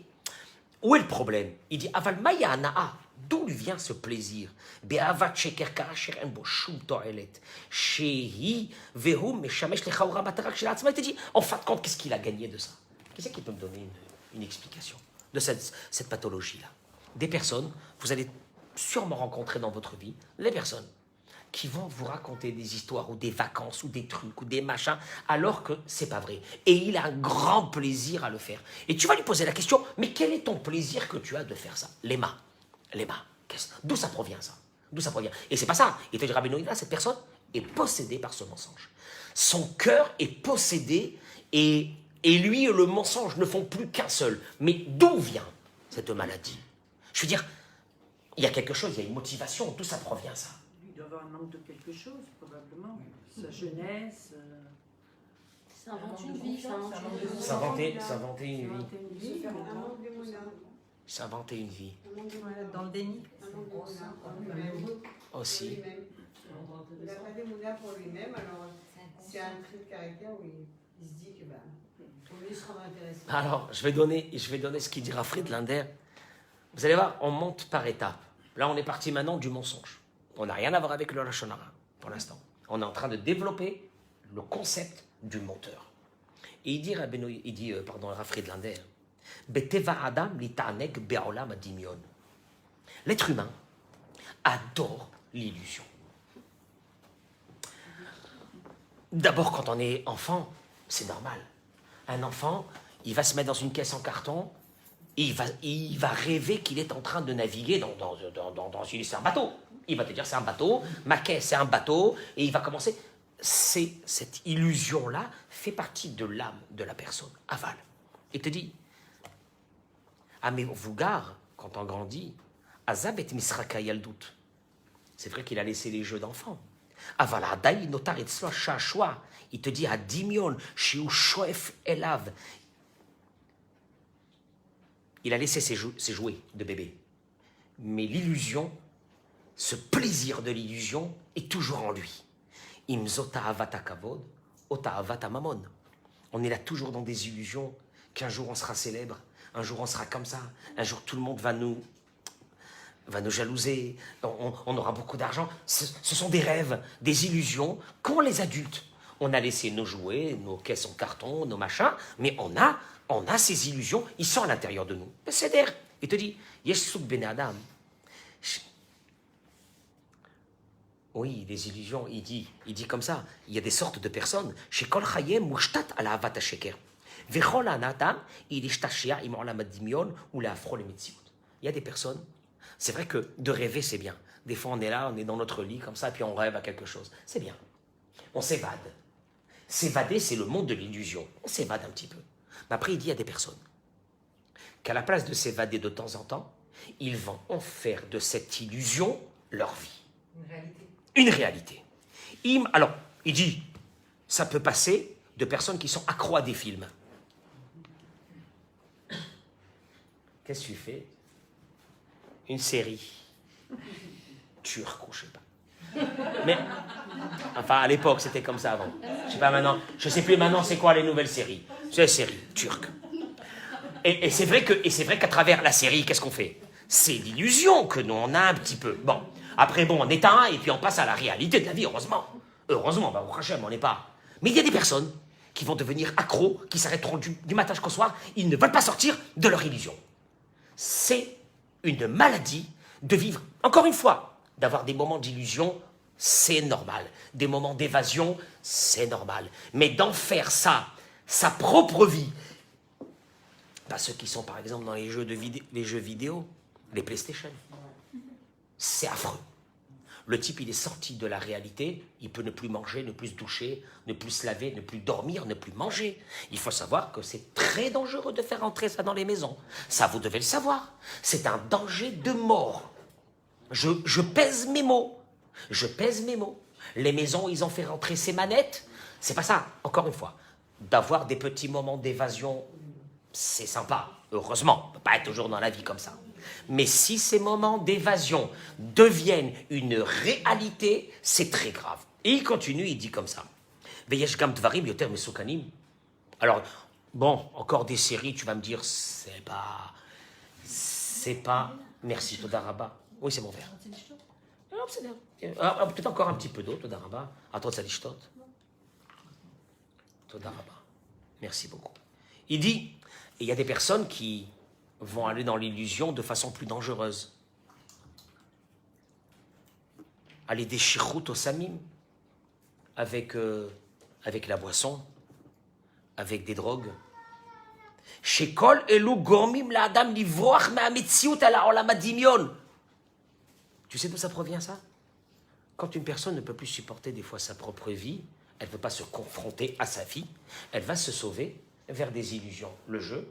où est le problème? Il dit, Aval Maya Anaa, d'où lui vient ce plaisir? Be'avat sheker ka'asher en bo shum to'elet. Shehi vehu meshamesh lechaura matarak shel atzma. Il te dit, en fin de compte, qu'est-ce qu'il a gagné de ça? Qui c'est qui peut me donner une explication de cette pathologie-là? Des personnes, vous allez sûrement rencontrer dans votre vie, les personnes qui vont vous raconter des histoires ou des vacances ou des trucs ou des machins alors que c'est pas vrai. Et il a un grand plaisir à le faire. Et tu vas lui poser la question, mais quel est ton plaisir que tu as de faire ça? Les mains. D'où ça provient ça? D'où ça provient? Et c'est pas ça. Il te dira, Rabbeinu Yonah, cette personne est possédée par ce mensonge. Son cœur est possédé et lui et le mensonge ne font plus qu'un seul. Mais d'où vient cette maladie? Je veux dire, il y a quelque chose, il y a une motivation. D'où ça provient ça? Il doit avoir un manque de quelque chose, probablement. Sa jeunesse. S'inventer une vie. S'inventer une vie. vie. S'inventer une vie. Dans le déni. Aussi. Il n'a pas d'émouna pour lui-même, alors c'est un trait de caractère où il se dit que pour lui se rendre intéressant. Alors, je vais donner ce qu'il dira Friedlander. Vous allez voir, on monte par étapes. Là, on est parti maintenant du mensonge. On n'a rien à voir avec le Lachon Hara, pour l'instant. On est en train de développer le concept du menteur. Et il dit, Rav Friedlander, Beteva Adam litanek be'olam adimion. L'être humain adore l'illusion. D'abord, quand on est enfant, c'est normal. Un enfant, il va se mettre dans une caisse en carton, et il va rêver qu'il est en train de naviguer c'est un bateau. Il va te dire, c'est un bateau, ma caisse, c'est un bateau, et il va commencer. Cette illusion-là fait partie de l'âme de la personne, aval. Il te dit, mais Vougar, quand on grandit, Azab et Misraka Yaldout. C'est vrai qu'il a laissé les jeux d'enfants. Aval Adaï Notar et Shashwa. Il te dit, Adimion, Shiu Shoef Elav. Il a laissé ses jouets de bébé. Mais l'illusion, ce plaisir de l'illusion est toujours en lui. Imzota avata kavod, ota avata mamon. On est là toujours dans des illusions qu'un jour on sera célèbre, un jour on sera comme ça, un jour tout le monde va nous jalouser, on aura beaucoup d'argent. Ce sont des rêves, des illusions qu'ont les adultes. On a laissé nos jouets, nos caisses en carton, nos machins, mais on a ces illusions, ils sont à l'intérieur de nous. C'est d'air. Il te dit, Yeshuk ben Adam. Oui, des illusions, il dit comme ça. Il y a des sortes de personnes. Chez Kol Chayem Mushtat ala Avat HaSheker. Vechol Anatam, il ishtashia im olam adimion ou la afro le metziut. Il y a des personnes, c'est vrai que de rêver, c'est bien. Des fois, on est là, on est dans notre lit comme ça, puis on rêve à quelque chose. C'est bien. On s'évade. S'évader, c'est le monde de l'illusion. On s'évade un petit peu. Mais après, il dit à des personnes, qu'à la place de s'évader de temps en temps, ils vont en faire de cette illusion leur vie. Une réalité. Une réalité. Alors, il dit, ça peut passer de personnes qui sont accros à des films. Qu'est-ce que tu fais? Une série turque ou je sais pas. Mais, enfin, à l'époque, c'était comme ça avant. Je sais pas maintenant, je sais plus maintenant c'est quoi les nouvelles séries. C'est les séries turques. Et c'est vrai qu'à travers la série, qu'est-ce qu'on fait? C'est l'illusion que nous on a un petit peu. Bon, après bon, on éteint et puis on passe à la réalité de la vie, heureusement. Heureusement, bah, au Hachem, on n'est pas. Mais il y a des personnes qui vont devenir accros, qui s'arrêteront du matin jusqu'au soir, ils ne veulent pas sortir de leur illusion. C'est une maladie de vivre, encore une fois, d'avoir des moments d'illusion, c'est normal. Des moments d'évasion, c'est normal. Mais d'en faire ça, sa propre vie, bah, ceux qui sont par exemple dans les jeux vidéo, les PlayStation, c'est affreux. Le type, il est sorti de la réalité, il peut ne plus manger, ne plus se doucher, ne plus se laver, ne plus dormir, ne plus manger. Il faut savoir que c'est très dangereux de faire entrer ça dans les maisons. Ça, vous devez le savoir. C'est un danger de mort. Je pèse mes mots. Je pèse mes mots. Les maisons, ils ont fait rentrer ces manettes. C'est pas ça, encore une fois. D'avoir des petits moments d'évasion, c'est sympa. Heureusement, on ne peut pas être toujours dans la vie comme ça. Mais si ces moments d'évasion deviennent une réalité, c'est très grave. Et il continue, il dit comme ça. Veyesh gam dvarim yoter mesukanim. Alors, bon, encore des séries, tu vas me dire, c'est pas... Merci, Toda Rabba. Oui, c'est mon verre. Peut-être encore un petit peu d'eau, Toda Rabba. Attends, ça dit shtot. Toda Rabba. Merci beaucoup. Il dit, il y a des personnes qui vont aller dans l'illusion de façon plus dangereuse. Aller des shichut au samim, avec la boisson, avec des drogues. Shekol elu gormim la adam livroach me'ametziut ala olam hadimion. Tu sais d'où ça provient ça? Quand une personne ne peut plus supporter des fois sa propre vie, elle ne veut pas se confronter à sa vie, elle va se sauver vers des illusions. Le jeu,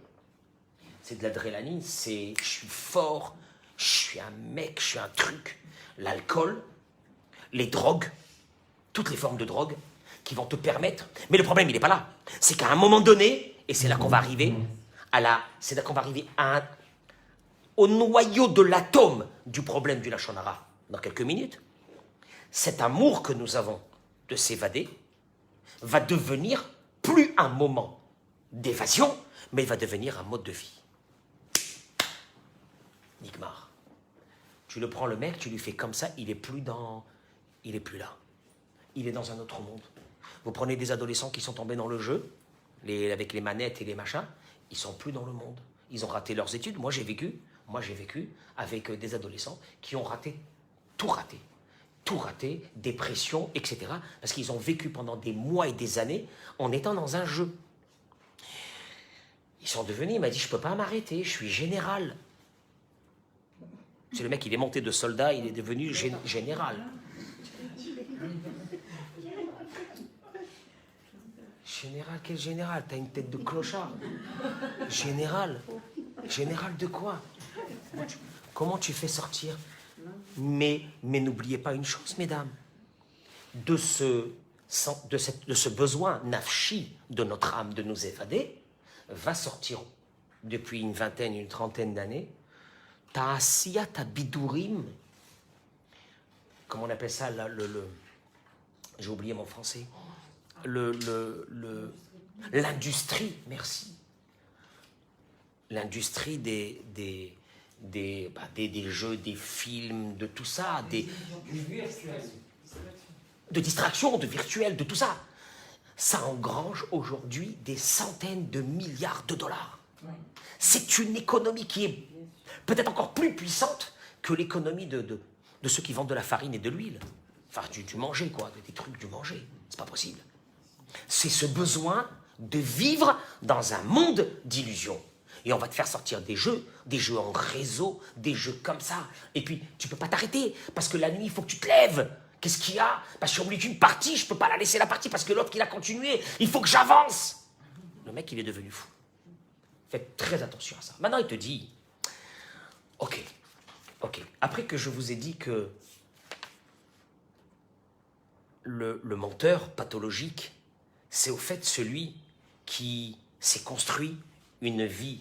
c'est de l'adrénaline, c'est je suis fort, je suis un mec, je suis un truc. L'alcool, les drogues, toutes les formes de drogue qui vont te permettre. Mais le problème, il n'est pas là. C'est qu'à un moment donné, et c'est là qu'on va arriver au noyau de l'atome du problème du Lachon Hara dans quelques minutes. Cet amour que nous avons de s'évader va devenir plus un moment d'évasion, mais il va devenir un mode de vie. Nigmar. Tu le prends le mec, tu lui fais comme ça, il est plus là. Il est dans un autre monde. Vous prenez des adolescents qui sont tombés dans le jeu, avec les manettes et les machins, ils sont plus dans le monde. Ils ont raté leurs études. Moi, j'ai vécu avec des adolescents qui ont tout raté, dépression, etc. Parce qu'ils ont vécu pendant des mois et des années en étant dans un jeu. Ils sont devenus, il m'a dit, je ne peux pas m'arrêter, je suis général. C'est le mec, il est monté de soldat, il est devenu général. Général, quel général? T'as une tête de clochard. Général? Général de quoi? Comment tu fais sortir? Mais n'oubliez pas une chose, mesdames. De ce besoin nafshi de notre âme de nous évader, va sortir depuis une vingtaine, une trentaine d'années, ta'asiyat bidurim. Comment on appelle ça là, j'ai oublié mon français. L'industrie, merci. L'industrie des jeux, des films, de tout ça, de distraction, de virtuel, de tout ça. Ça engrange aujourd'hui des centaines de milliards de dollars. C'est une économie qui est peut-être encore plus puissante que l'économie de ceux qui vendent de la farine et de l'huile. Enfin, du manger, quoi, des trucs du manger. C'est pas possible. C'est ce besoin de vivre dans un monde d'illusions. Et on va te faire sortir des jeux en réseau, des jeux comme ça. Et puis, tu peux pas t'arrêter, parce que la nuit, il faut que tu te lèves. Qu'est-ce qu'il y a? Parce que j'ai oublié une partie, je peux pas la laisser la partie, parce que l'autre qui l'a continué, il faut que j'avance. Le mec, il est devenu fou. Faites très attention à ça. Maintenant, il te dit, ok, après que je vous ai dit que le menteur pathologique, c'est au fait celui qui s'est construit une vie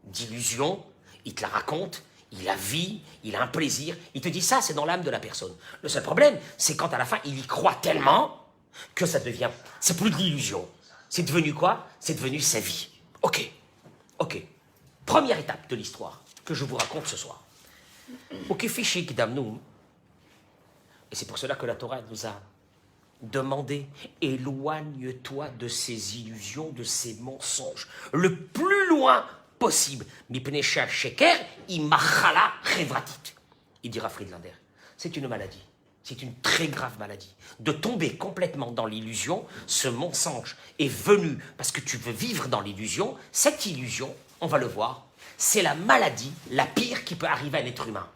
d'illusion, il te la raconte, il la vit, il a un plaisir, il te dit ça, c'est dans l'âme de la personne. Le seul problème, c'est quand à la fin, il y croit tellement que ça devient, c'est plus de l'illusion. C'est devenu quoi? C'est devenu sa vie. Ok. Première étape de l'histoire que je vous raconte ce soir. Ok, fichier qui damnou. Et c'est pour cela que la Torah nous a demandé, éloigne-toi de ces illusions, de ces mensonges, le plus loin possible. Mipnesha sheker imachala chevratit. Il dira Friedlander, c'est une maladie. C'est une très grave maladie. De tomber complètement dans l'illusion, ce mensonge est venu parce que tu veux vivre dans l'illusion. Cette illusion, on va le voir, c'est la maladie la pire qui peut arriver à un être humain.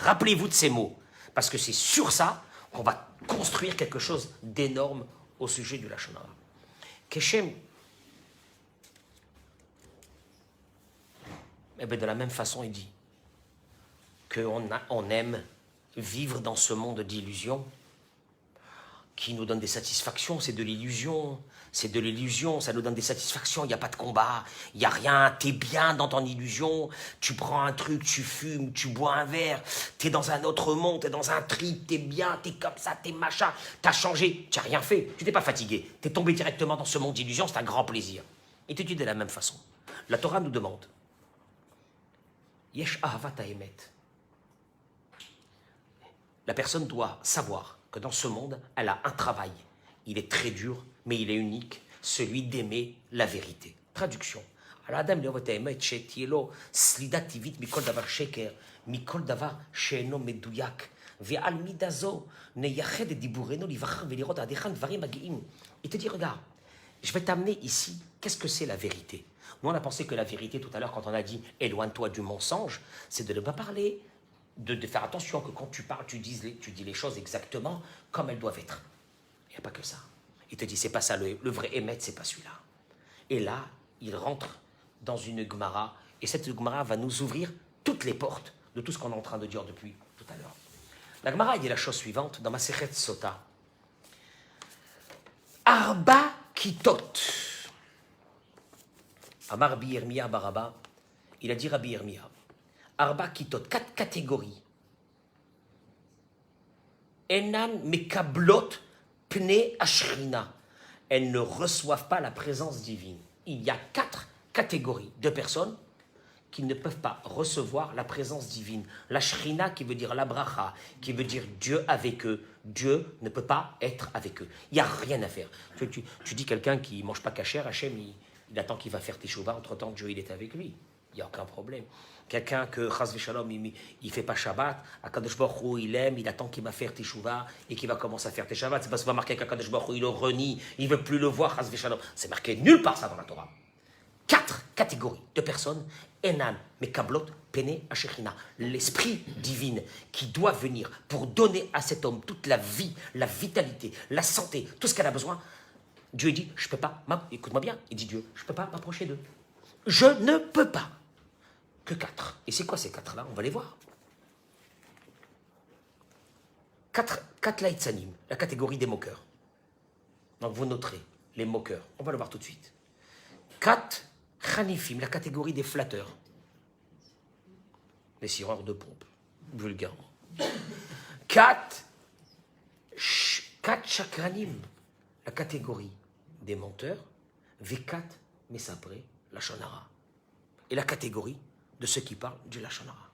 Rappelez-vous de ces mots, parce que c'est sur ça qu'on va construire quelque chose d'énorme au sujet du Lachon Hara. Keshem, de la même façon, il dit qu'on aime vivre dans ce monde d'illusions qui nous donne des satisfactions, c'est de l'illusion, ça nous donne des satisfactions, il n'y a pas de combat, il n'y a rien, t'es bien dans ton illusion, tu prends un truc, tu fumes, tu bois un verre, t'es dans un autre monde, t'es dans un trip, t'es bien, t'es comme ça, t'es machin, t'as changé, tu n'as rien fait, tu t'es pas fatigué, t'es tombé directement dans ce monde d'illusion, c'est un grand plaisir. Et tu dis de la même façon. La Torah nous demande, Yesh ahavat haemet. La personne doit savoir que dans ce monde, elle a un travail. Il est très dur, mais il est unique, celui d'aimer la vérité. Traduction. Adam leovatemet shetielo slida tivit mikol davar sheker, mikol davar sheeno meduyak, ve'al midazo neyached dibureno livachar velirot adechan dvarim agiim. Il te dit, regarde, je vais t'amener ici, qu'est-ce que c'est la vérité? Nous, on a pensé que la vérité, tout à l'heure, quand on a dit « éloigne-toi du mensonge », c'est de ne pas parler, de faire attention que quand tu parles, tu dis les choses exactement comme elles doivent être. Il n'y a pas que ça. Il te dit, c'est pas ça, le vrai émet, c'est pas celui-là. Et là, il rentre dans une Gemara, et cette Gemara va nous ouvrir toutes les portes de tout ce qu'on est en train de dire depuis tout à l'heure. La Gemara dit la chose suivante, dans Masechet Sota. Arba kitot. Amar Rabbi Yirmiyah Baraba, il a dit Rabbi Yirmiyah, Arba kitot, 4 catégories. Enan mekablot pne ashrina. Elles ne reçoivent pas la présence divine. Il y a 4 catégories de personnes qui ne peuvent pas recevoir la présence divine. La shrina qui veut dire la bracha, qui veut dire Dieu avec eux. Dieu ne peut pas être avec eux. Il n'y a rien à faire. Tu dis quelqu'un qui ne mange pas kasher, Hachem, il attend qu'il va faire teshuva, entre-temps Dieu il est avec lui. Il n'y a aucun problème. Quelqu'un que, chas v'shalom, il ne fait pas Shabbat, Akadosh Baruch Hu, il aime, il attend qu'il va faire teshuva et qu'il va commencer à faire tes Shabbat. C'est parce qu'il va marquer qu'Akadosh Baruch Hu, il le renie, il ne veut plus le voir, chas v'shalom. C'est marqué nulle part ça dans la Torah. 4 catégories de personnes, Enan, Mekablot, Pene, Ashechina, l'esprit divin qui doit venir pour donner à cet homme toute la vie, la vitalité, la santé, tout ce qu'elle a besoin. Dieu dit, je ne peux pas, écoute-moi bien, il dit Dieu, je ne peux pas m'approcher d'eux. Je ne peux pas. Que 4. Et c'est quoi ces 4-là? On va les voir. 4 laïtsanim, la catégorie des moqueurs. Donc vous noterez, les moqueurs. On va le voir tout de suite. 4 chanifim, la catégorie des flatteurs. Les sireurs de pompe, vulgairement. 4 chakranim, la catégorie des menteurs. V4, mesapré, la shonara. Et la catégorie de ceux qui parlent du Lachon Hara.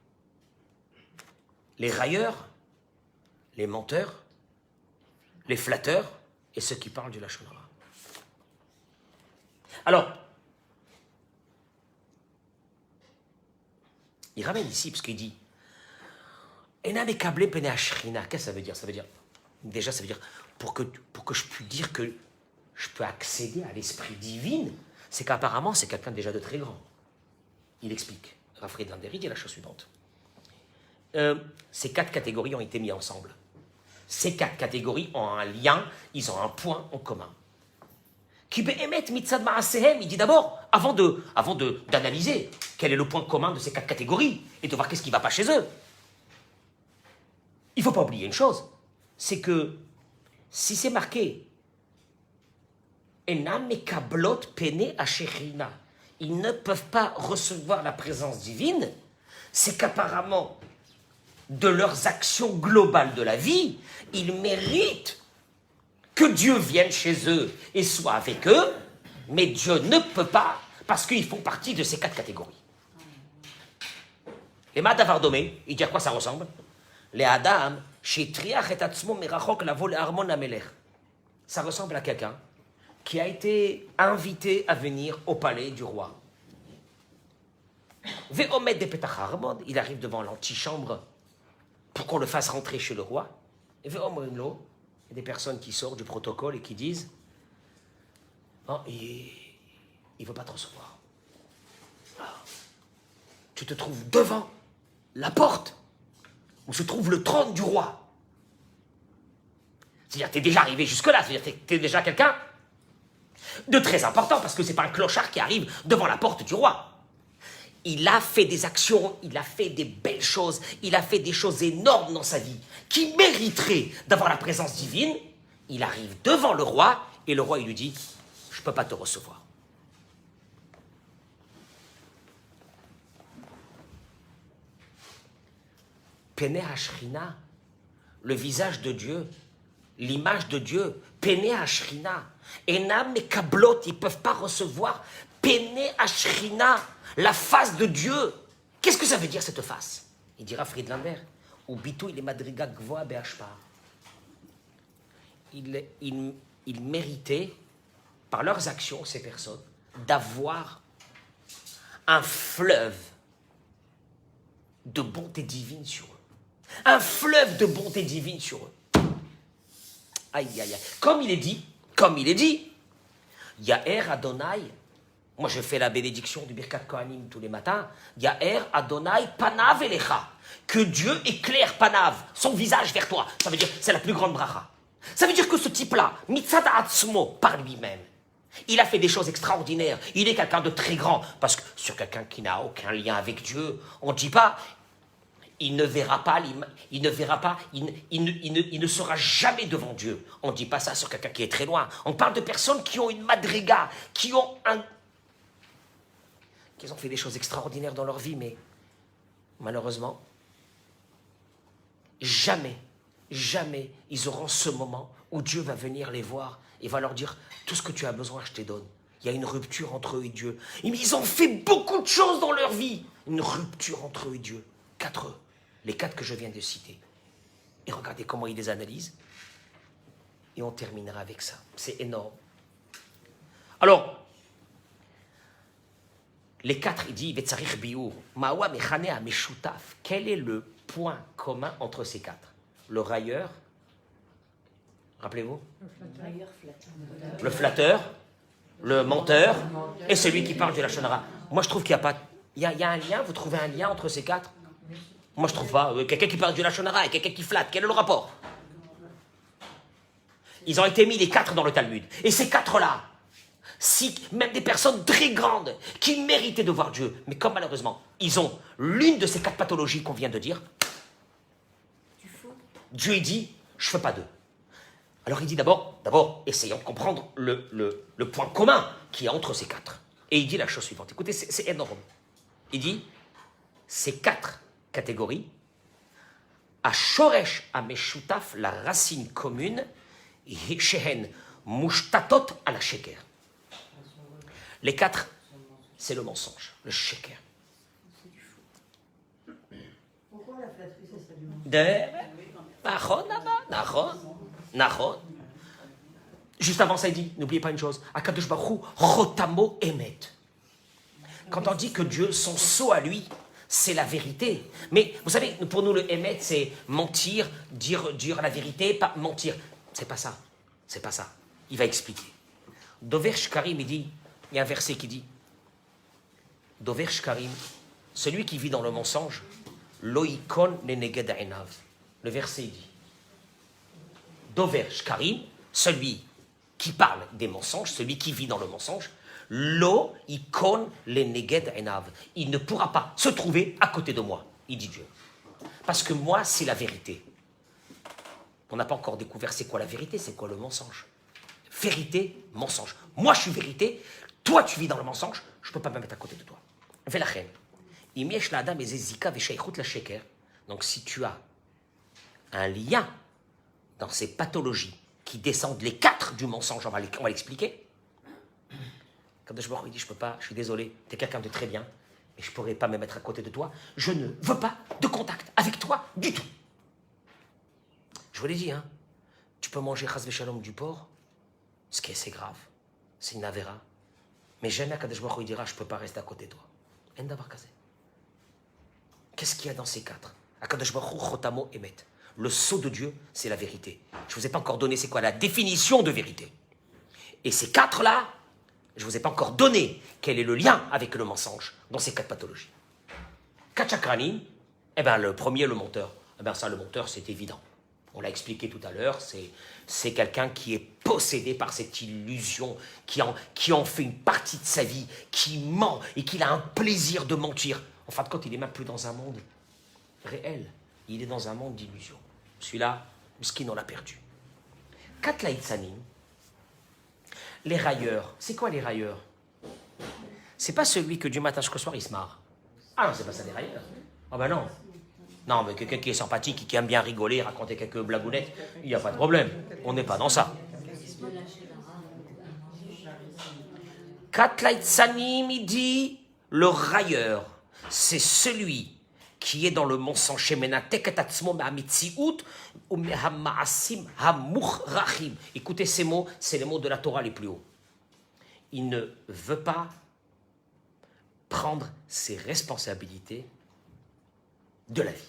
Les railleurs, les menteurs, les flatteurs et ceux qui parlent du Lachon Hara. Alors, il ramène ici, parce qu'il dit Ena mekablé pene ashrina. Qu'est-ce que ça veut dire? Ça veut dire, déjà, ça veut dire, pour que je puisse dire que je peux accéder à l'esprit divin, c'est qu'apparemment, c'est quelqu'un déjà de très grand. Il explique. Raphaël Landery dit la chose suivante. Ces 4 catégories ont été mises ensemble. Ces 4 catégories ont un lien, ils ont un point en commun. Ki be'emet mitzad ma'asehem. Il dit d'abord, avant d'analyser quel est le point commun de ces 4 catégories et de voir qu'est-ce qui ne va pas chez eux. Il ne faut pas oublier une chose, c'est que si c'est marqué Enam mekablot pene ashechina, ils ne peuvent pas recevoir la présence divine, c'est qu'apparemment, de leurs actions globales de la vie, ils méritent que Dieu vienne chez eux et soit avec eux, mais Dieu ne peut pas, parce qu'ils font partie de ces 4 catégories. Les Madavardomé, il dit à quoi ça ressemble? Les Adam, shetriach et atzmo merachok lavo le'armon hamelech. Ça ressemble à quelqu'un qui a été invité à venir au palais du roi. Ve'omet de petach ha'armon, il arrive devant l'antichambre pour qu'on le fasse rentrer chez le roi. Et ve'omrim lo, il y a des personnes qui sortent du protocole et qui disent oh, il ne veut pas te recevoir. Tu te trouves devant la porte où se trouve le trône du roi. C'est-à-dire, tu es déjà arrivé jusque-là, c'est-à-dire, tu es déjà quelqu'un de très important, parce que ce n'est pas un clochard qui arrive devant la porte du roi. Il a fait des actions, il a fait des belles choses, il a fait des choses énormes dans sa vie, qui mériteraient d'avoir la présence divine. Il arrive devant le roi, et le roi, il lui dit, je ne peux pas te recevoir. Pene Ashrina, le visage de Dieu, l'image de Dieu, Pene Ashrina, Enam et Kablot, ils ne peuvent pas recevoir Pene Ashrina, la face de Dieu. Qu'est-ce que ça veut dire cette face? Il dira Friedlander, ou Bitou il est Madriga Gvoa Be'ashpar. Ils méritaient, par leurs actions, ces personnes, d'avoir un fleuve de bonté divine sur eux. Un fleuve de bonté divine sur eux. Aïe, aïe, aïe. Comme il est dit, Yaher Adonai, moi je fais la bénédiction du Birkat Kohanim tous les matins, Yaher Adonai Panav Elecha, que Dieu éclaire Panav, son visage vers toi. Ça veut dire, c'est la plus grande bracha. Ça veut dire que ce type-là, Mitzad Atzmo, par lui-même, il a fait des choses extraordinaires. Il est quelqu'un de très grand. Parce que sur quelqu'un qui n'a aucun lien avec Dieu, on ne dit pas, il ne verra pas, il ne sera jamais devant Dieu. On ne dit pas ça sur quelqu'un qui est très loin. On parle de personnes qui ont une madriga, qui ont fait des choses extraordinaires dans leur vie, mais malheureusement, jamais ils auront ce moment où Dieu va venir les voir et va leur dire tout ce que tu as besoin, je te donne. Il y a une rupture entre eux et Dieu. Ils ont fait beaucoup de choses dans leur vie. Une rupture entre eux et Dieu. Les 4 que je viens de citer. Et regardez comment ils les analysent. Et on terminera avec ça. C'est énorme. Alors, les 4, il dit, Vetzarich biur, Mawa mechane meshutaf. Quel est le point commun entre ces 4? Le railleur, rappelez-vous? Le flatteur, le menteur, et celui qui parle de la shonara. Moi, je trouve qu'il n'y a pas... Il y a un lien, vous trouvez un lien entre ces 4? Moi, je trouve pas. Quelqu'un qui parle de la shonara et quelqu'un qui flatte, quel est le rapport? Ils ont été mis les 4 dans le Talmud. Et ces 4-là, si même des personnes très grandes qui méritaient de voir Dieu, mais comme malheureusement, ils ont l'une de ces 4 pathologies qu'on vient de dire, Dieu il dit, je ne fais pas d'eux. Alors il dit d'abord, essayons de comprendre le point commun qu'il y a entre ces 4. Et il dit la chose suivante. Écoutez, c'est énorme. Il dit, ces 4 catégories, à Shoresh Ameshutaf, la racine commune, Shehen Mushtatot à la Sheker. Les 4, c'est le mensonge, le Sheker. Pourquoi la flatterie, ça du Nachon. Juste avant ça, il dit, n'oubliez pas une chose, Akadosh Baruch Hu, Chotamo Emet. Quand on dit que Dieu, son sceau à lui, c'est la vérité. Mais vous savez, pour nous, le Emet, c'est mentir, dire la vérité, pas mentir. C'est pas ça. Il va expliquer. Dover Shkarim, il y a un verset qui dit, Dover Shkarim, celui qui vit dans le mensonge, Loikon neneged einav. Le verset dit, Dover Shkarim, celui qui parle des mensonges, celui qui vit dans le mensonge, lo ikon le neged enav. Il ne pourra pas se trouver à côté de moi, il dit Dieu. Parce que moi, c'est la vérité. On n'a pas encore découvert c'est quoi la vérité, c'est quoi le mensonge. Vérité, mensonge. Moi, je suis vérité, toi, tu vis dans le mensonge, je ne peux pas me mettre à côté de toi. Velachem. Donc, si tu as un lien dans ces pathologies qui descendent les 4 du mensonge, on va l'expliquer. Quand je me dis, je peux pas, je suis désolé, tu es quelqu'un de très bien, mais je ne pourrais pas me mettre à côté de toi, je ne veux pas de contact avec toi du tout. Je vous l'ai dit, hein, tu peux manger chas v'shalom du porc, ce qui est assez grave, c'est une avéra, mais jamais Kadosh Baruch Hu dira, je ne peux pas rester à côté de toi. En davar kazé. Qu'est-ce qu'il y a dans ces 4? Akadosh Baruch Hu chotamo emet. Le sceau de Dieu, c'est la vérité. Je ne vous ai pas encore donné c'est quoi la définition de vérité. Et ces 4-là, je ne vous ai pas encore donné quel est le lien avec le mensonge dans ces 4 pathologies. 4 chakranim, eh bien le premier, le menteur. Eh bien ça, le menteur, c'est évident. On l'a expliqué tout à l'heure, c'est quelqu'un qui est possédé par cette illusion, qui en fait une partie de sa vie, qui ment et qui a un plaisir de mentir. En fin de compte, il n'est même plus dans un monde réel. Il est dans un monde d'illusion. Celui-là, Miskin, on l'a perdu. Katlaïtsanim, les railleurs. C'est quoi les railleurs? C'est pas celui que du matin jusqu'au soir, il se marre. Ah non, c'est pas ça les railleurs. Ah ben non. Non, mais quelqu'un qui est sympathique, qui aime bien rigoler, raconter quelques blagounettes, il n'y a pas de problème. On n'est pas dans ça. Katlaïtsanim, il dit, le railleur, c'est celui qui est dans le mensonge. Écoutez ces mots, c'est les mots de la Torah les plus hauts. Il ne veut pas prendre ses responsabilités de la vie.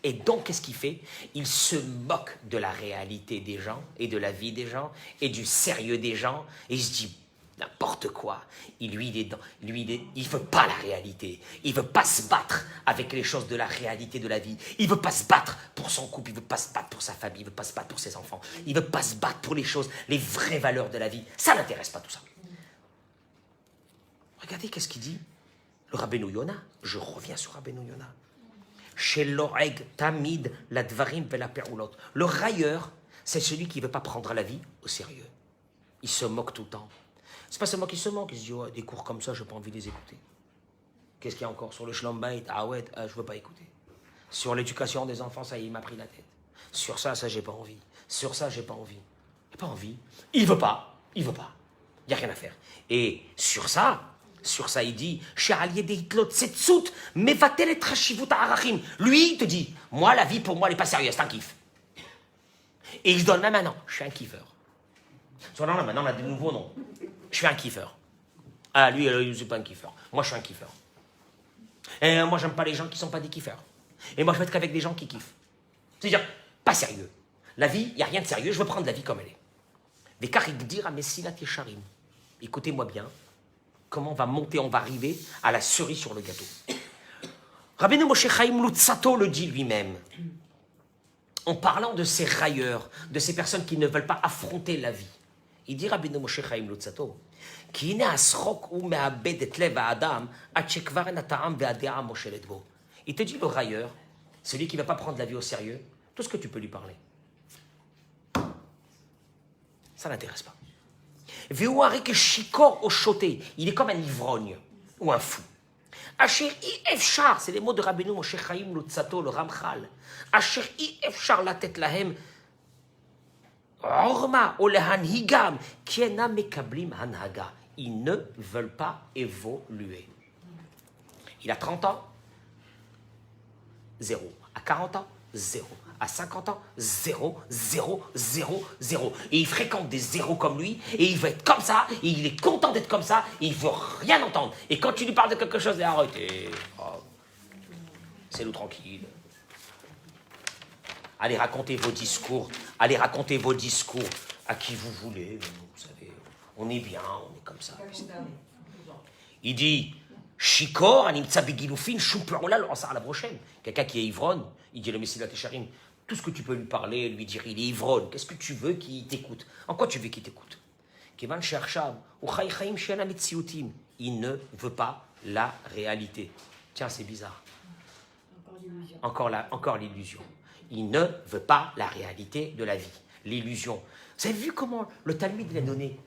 Et donc, qu'est-ce qu'il fait? Il se moque de la réalité des gens, et de la vie des gens, et du sérieux des gens, et il se dit n'importe quoi. Il ne veut pas la réalité. Il ne veut pas se battre avec les choses de la réalité de la vie. Il ne veut pas se battre pour son couple, il ne veut pas se battre pour sa famille, il ne veut pas se battre pour ses enfants. Il ne veut pas se battre pour les choses, les vraies valeurs de la vie. Ça n'intéresse pas tout ça. Regardez qu'est-ce qu'il dit. Le Rabbeinu Yona, je reviens sur Rabbeinu Yona. Chez l'oreg tamid la dvarim ve la peroulot. Le railleur, c'est celui qui ne veut pas prendre la vie au sérieux. Il se moque tout le temps. C'est pas seulement qu'il se moque, il se dit oh, des cours comme ça, je n'ai pas envie de les écouter. Qu'est-ce qu'il y a encore sur le Shlom Bayit? Ah ouais, je ne veux pas écouter. Sur l'éducation des enfants, ça il m'a pris la tête. Sur ça, j'ai pas envie. Sur ça, j'ai pas envie. J'ai pas envie. Il veut pas. Il veut pas. Il n'y a rien à faire. Et sur ça, il dit lui, il te dit moi, la vie, pour moi, elle n'est pas sérieuse, c'est un kiff. Et il se donne même un nom. Je suis un kiffeur. Non, maintenant, on a des nouveaux noms. Je suis un kiffeur. Ah, lui, il n'est pas un kiffeur. Moi, je suis un kiffeur. Et moi, j'aime pas les gens qui ne sont pas des kiffeurs. Et moi, je vais être qu'avec des gens qui kiffent. C'est-à-dire, pas sérieux. La vie, il n'y a rien de sérieux, je veux prendre la vie comme elle est. Des karigdir à Messilat Yesharim. Écoutez-moi bien, comment on va arriver à la cerise sur le gâteau. Rabbeinu Moshe Chaim Luzzatto le dit lui-même, en parlant de ces railleurs, de ces personnes qui ne veulent pas affronter la vie. Il dit Rabbeinu Moshe Chaim Luzzatto, il te dit le railleur, celui qui ne va pas prendre la vie au sérieux, tout ce que tu peux lui parler, ça ne l'intéresse pas. Il est comme un ivrogne ou un fou. C'est les mots de Rabbeinu Moshe Chaim Luzzatto, le Ramchal. la tête lahem. Ils ne veulent pas évoluer. Il a 30 ans, 0. À 40 ans, 0. À 50 ans, 0, 0, 0, 0. Et il fréquente des zéros comme lui, et il veut être comme ça, et il est content d'être comme ça, et il veut rien entendre. Et quand tu lui parles de quelque chose, il arrêtez. Oh, c'est nous tranquille. Allez raconter vos discours. Allez raconter vos discours à qui vous voulez. Vous savez, on est bien, on est comme ça. Il dit, Shikor, Animtsa Begiloufin, Choupérola, on sort à la prochaine. Quelqu'un qui est ivronne, il dit le Messie Técharim, tout ce que tu peux lui parler, lui dire, il est ivronne. Qu'est-ce que tu veux qu'il t'écoute? En quoi tu veux qu'il t'écoute? Kevan Cherchab, ou Chai Chaim Shena Mitsiutim. Il ne veut pas la réalité. Tiens, c'est bizarre. Encore l'illusion. Il ne veut pas la réalité de la vie. L'illusion. Vous avez vu comment le Talmud il a donné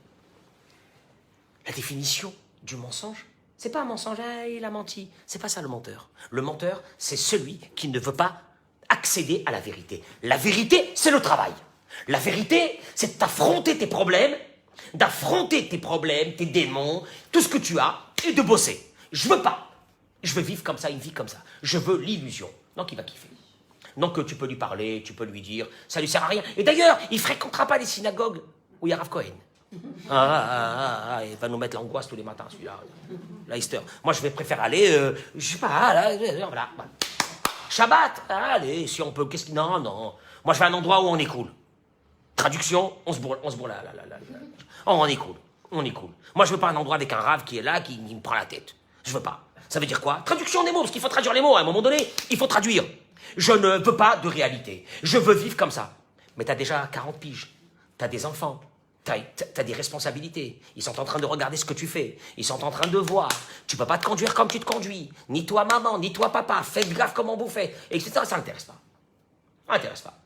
la définition du mensonge? C'est pas un mensonge, ah, il a menti. C'est pas ça le menteur. Le menteur, c'est celui qui ne veut pas accéder à la vérité. La vérité, c'est le travail. La vérité, c'est d'affronter tes problèmes, tes démons, tout ce que tu as, et de bosser. Je veux pas. Je veux vivre comme ça, une vie comme ça. Je veux l'illusion. Donc il va kiffer. Donc tu peux lui parler, tu peux lui dire, ça lui sert à rien. Et d'ailleurs, il fréquentera pas les synagogues où il y a Rav Cohen. Il va nous mettre l'angoisse tous les matins, celui-là. Leicester. Moi, je vais préférer aller, je sais pas, là, voilà. Shabbat, allez, si on peut, qu'est-ce que... Non. Moi, je vais à un endroit où on est cool. Traduction, on se bourre là. Oh, on est cool. Moi, je veux pas un endroit avec un rave qui est là, qui me prend la tête. Je veux pas. Ça veut dire quoi? Traduction des mots, parce qu'il faut traduire les mots. À un moment donné, il faut traduire. Je ne veux pas de réalité. Je veux vivre comme ça. Mais t'as déjà 40 piges. T'as des enfants. T'as des responsabilités. Ils sont en train de regarder ce que tu fais. Ils sont en train de voir. Tu peux pas te conduire comme tu te conduis. Ni toi maman, ni toi papa. Faites gaffe comment vous faites. Etc. Ça n'intéresse pas. Intéresse pas.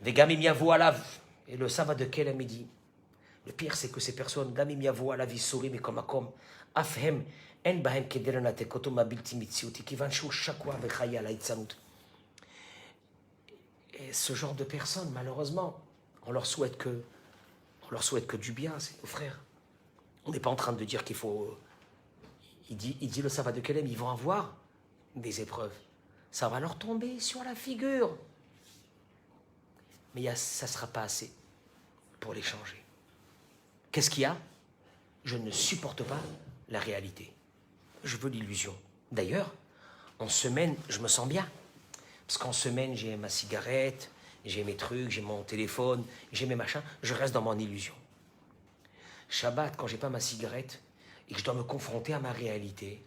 Vegam imiavo alav. Et le Sava de Kelem dit. Le pire, c'est que ces personnes, gam imiavo alav, ils sourient, mais comme afhem, en bahem kederanate kotom abilti mitziuti, kivan shou shakwa vechaya la itzanut. Et ce genre de personnes, malheureusement, on leur souhaite que du bien, c'est nos frères. On n'est pas en train de dire qu'il faut... Il dit le Sava de Kelem, ils vont avoir des épreuves. Ça va leur tomber sur la figure. Mais ça ne sera pas assez pour les changer. Qu'est-ce qu'il y a? Je ne supporte pas la réalité. Je veux l'illusion. D'ailleurs, en semaine, je me sens bien. Parce qu'en semaine, j'ai ma cigarette, j'ai mes trucs, j'ai mon téléphone, j'ai mes machins. Je reste dans mon illusion. Shabbat, quand j'ai pas ma cigarette et que je dois me confronter à ma réalité,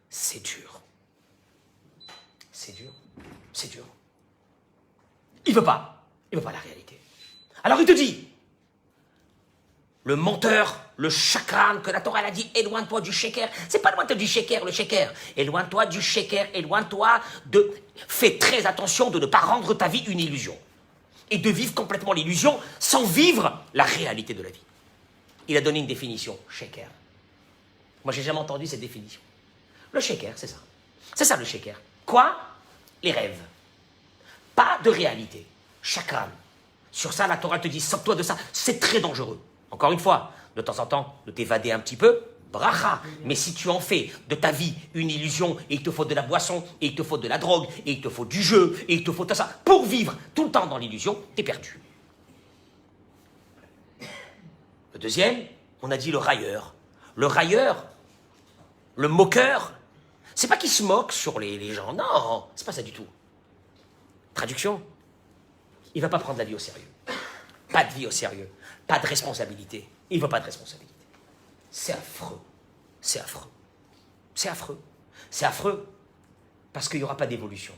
c'est dur. C'est dur. C'est dur. Il veut pas la réalité. Alors il te dit, le menteur, le chakran, que la Torah elle a dit, éloigne-toi du sheker. C'est pas loin-toi du sheker, le sheker. Éloigne-toi du sheker, éloigne-toi de... Fais très attention de ne pas rendre ta vie une illusion. Et de vivre complètement l'illusion sans vivre la réalité de la vie. Il a donné une définition, sheker. Moi, j'ai jamais entendu cette définition. Le sheker, c'est ça. C'est ça le sheker. Quoi? Les rêves. Pas de réalité. Chakran. Sur ça, la Torah te dit, sors-toi de ça. C'est très dangereux. Encore une fois, de temps en temps, de t'évader un petit peu, bracha. Mais si tu en fais de ta vie une illusion, et il te faut de la boisson, et il te faut de la drogue, et il te faut du jeu, et il te faut tout ça, pour vivre tout le temps dans l'illusion, t'es perdu. Le deuxième, on a dit le railleur. Le railleur, le moqueur, c'est pas qu'il se moque sur les gens. Non, c'est pas ça du tout. Traduction, il va pas prendre la vie au sérieux. Pas de vie au sérieux. Pas de responsabilité. Il ne veut pas de responsabilité. C'est affreux. C'est affreux. C'est affreux. C'est affreux parce qu'il n'y aura pas d'évolution.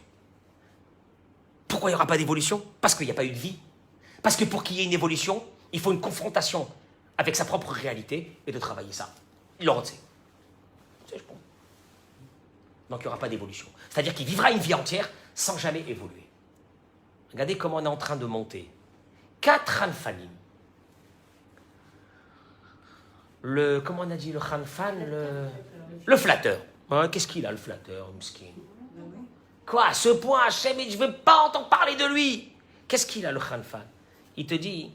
Pourquoi il n'y aura pas d'évolution? Parce qu'il n'y a pas eu de vie. Parce que pour qu'il y ait une évolution, il faut une confrontation avec sa propre réalité et de travailler ça. Il le sait. C'est bon. Donc il n'y aura pas d'évolution. C'est-à-dire qu'il vivra une vie entière sans jamais évoluer. Regardez comment on est en train de monter. 4 Hanfanim. Comment on a dit le Hanfan? Le flatteur. Ouais, qu'est-ce qu'il a, le flatteur, Mskin? Quoi, à ce point, Hachem, je ne veux pas entendre parler de lui. Qu'est-ce qu'il a, le Hanfan? Il te dit...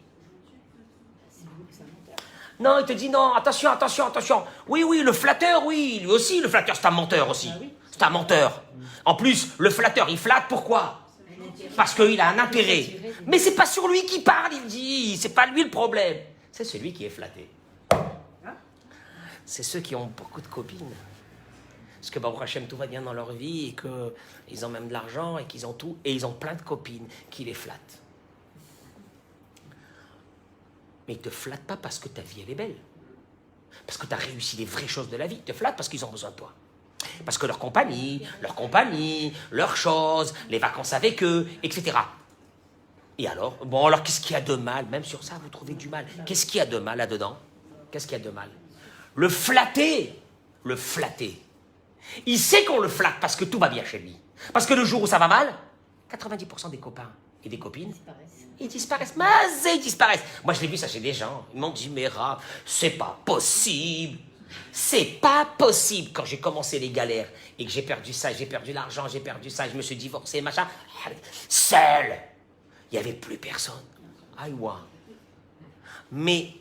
Non, il te dit non, attention. Oui, le flatteur, oui, lui aussi, le flatteur, c'est un menteur aussi. C'est un menteur. En plus, le flatteur, il flatte, pourquoi? Parce qu'il a un intérêt. Mais c'est pas sur lui qui parle, il dit. C'est pas lui le problème. C'est celui qui est flatté. C'est ceux qui ont beaucoup de copines. Parce que Baruch Hashem, tout va bien dans leur vie et qu'ils ont même de l'argent et qu'ils ont tout. Et ils ont plein de copines qui les flattent. Mais ils ne te flattent pas parce que ta vie, elle est belle. Parce que tu as réussi les vraies choses de la vie. Ils te flattent parce qu'ils ont besoin de toi. Parce que leur compagnie, leurs choses, les vacances avec eux, etc. Et alors, bon, alors qu'est-ce qu'il y a de mal? Même sur ça, vous trouvez du mal. Qu'est-ce qu'il y a de mal là-dedans? Qu'est-ce qu'il y a de mal? Le flatter. Il sait qu'on le flatte parce que tout va bien chez lui. Parce que le jour où ça va mal, 90% des copains et des copines, ils disparaissent. Mais ils disparaissent. Moi, je l'ai vu ça chez des gens. Ils m'ont dit, mais Rav, c'est pas possible. C'est pas possible. Quand j'ai commencé les galères et que j'ai perdu ça, j'ai perdu l'argent, j'ai perdu ça, je me suis divorcé, machin, seul. Il n'y avait plus personne. Aïwa. Mais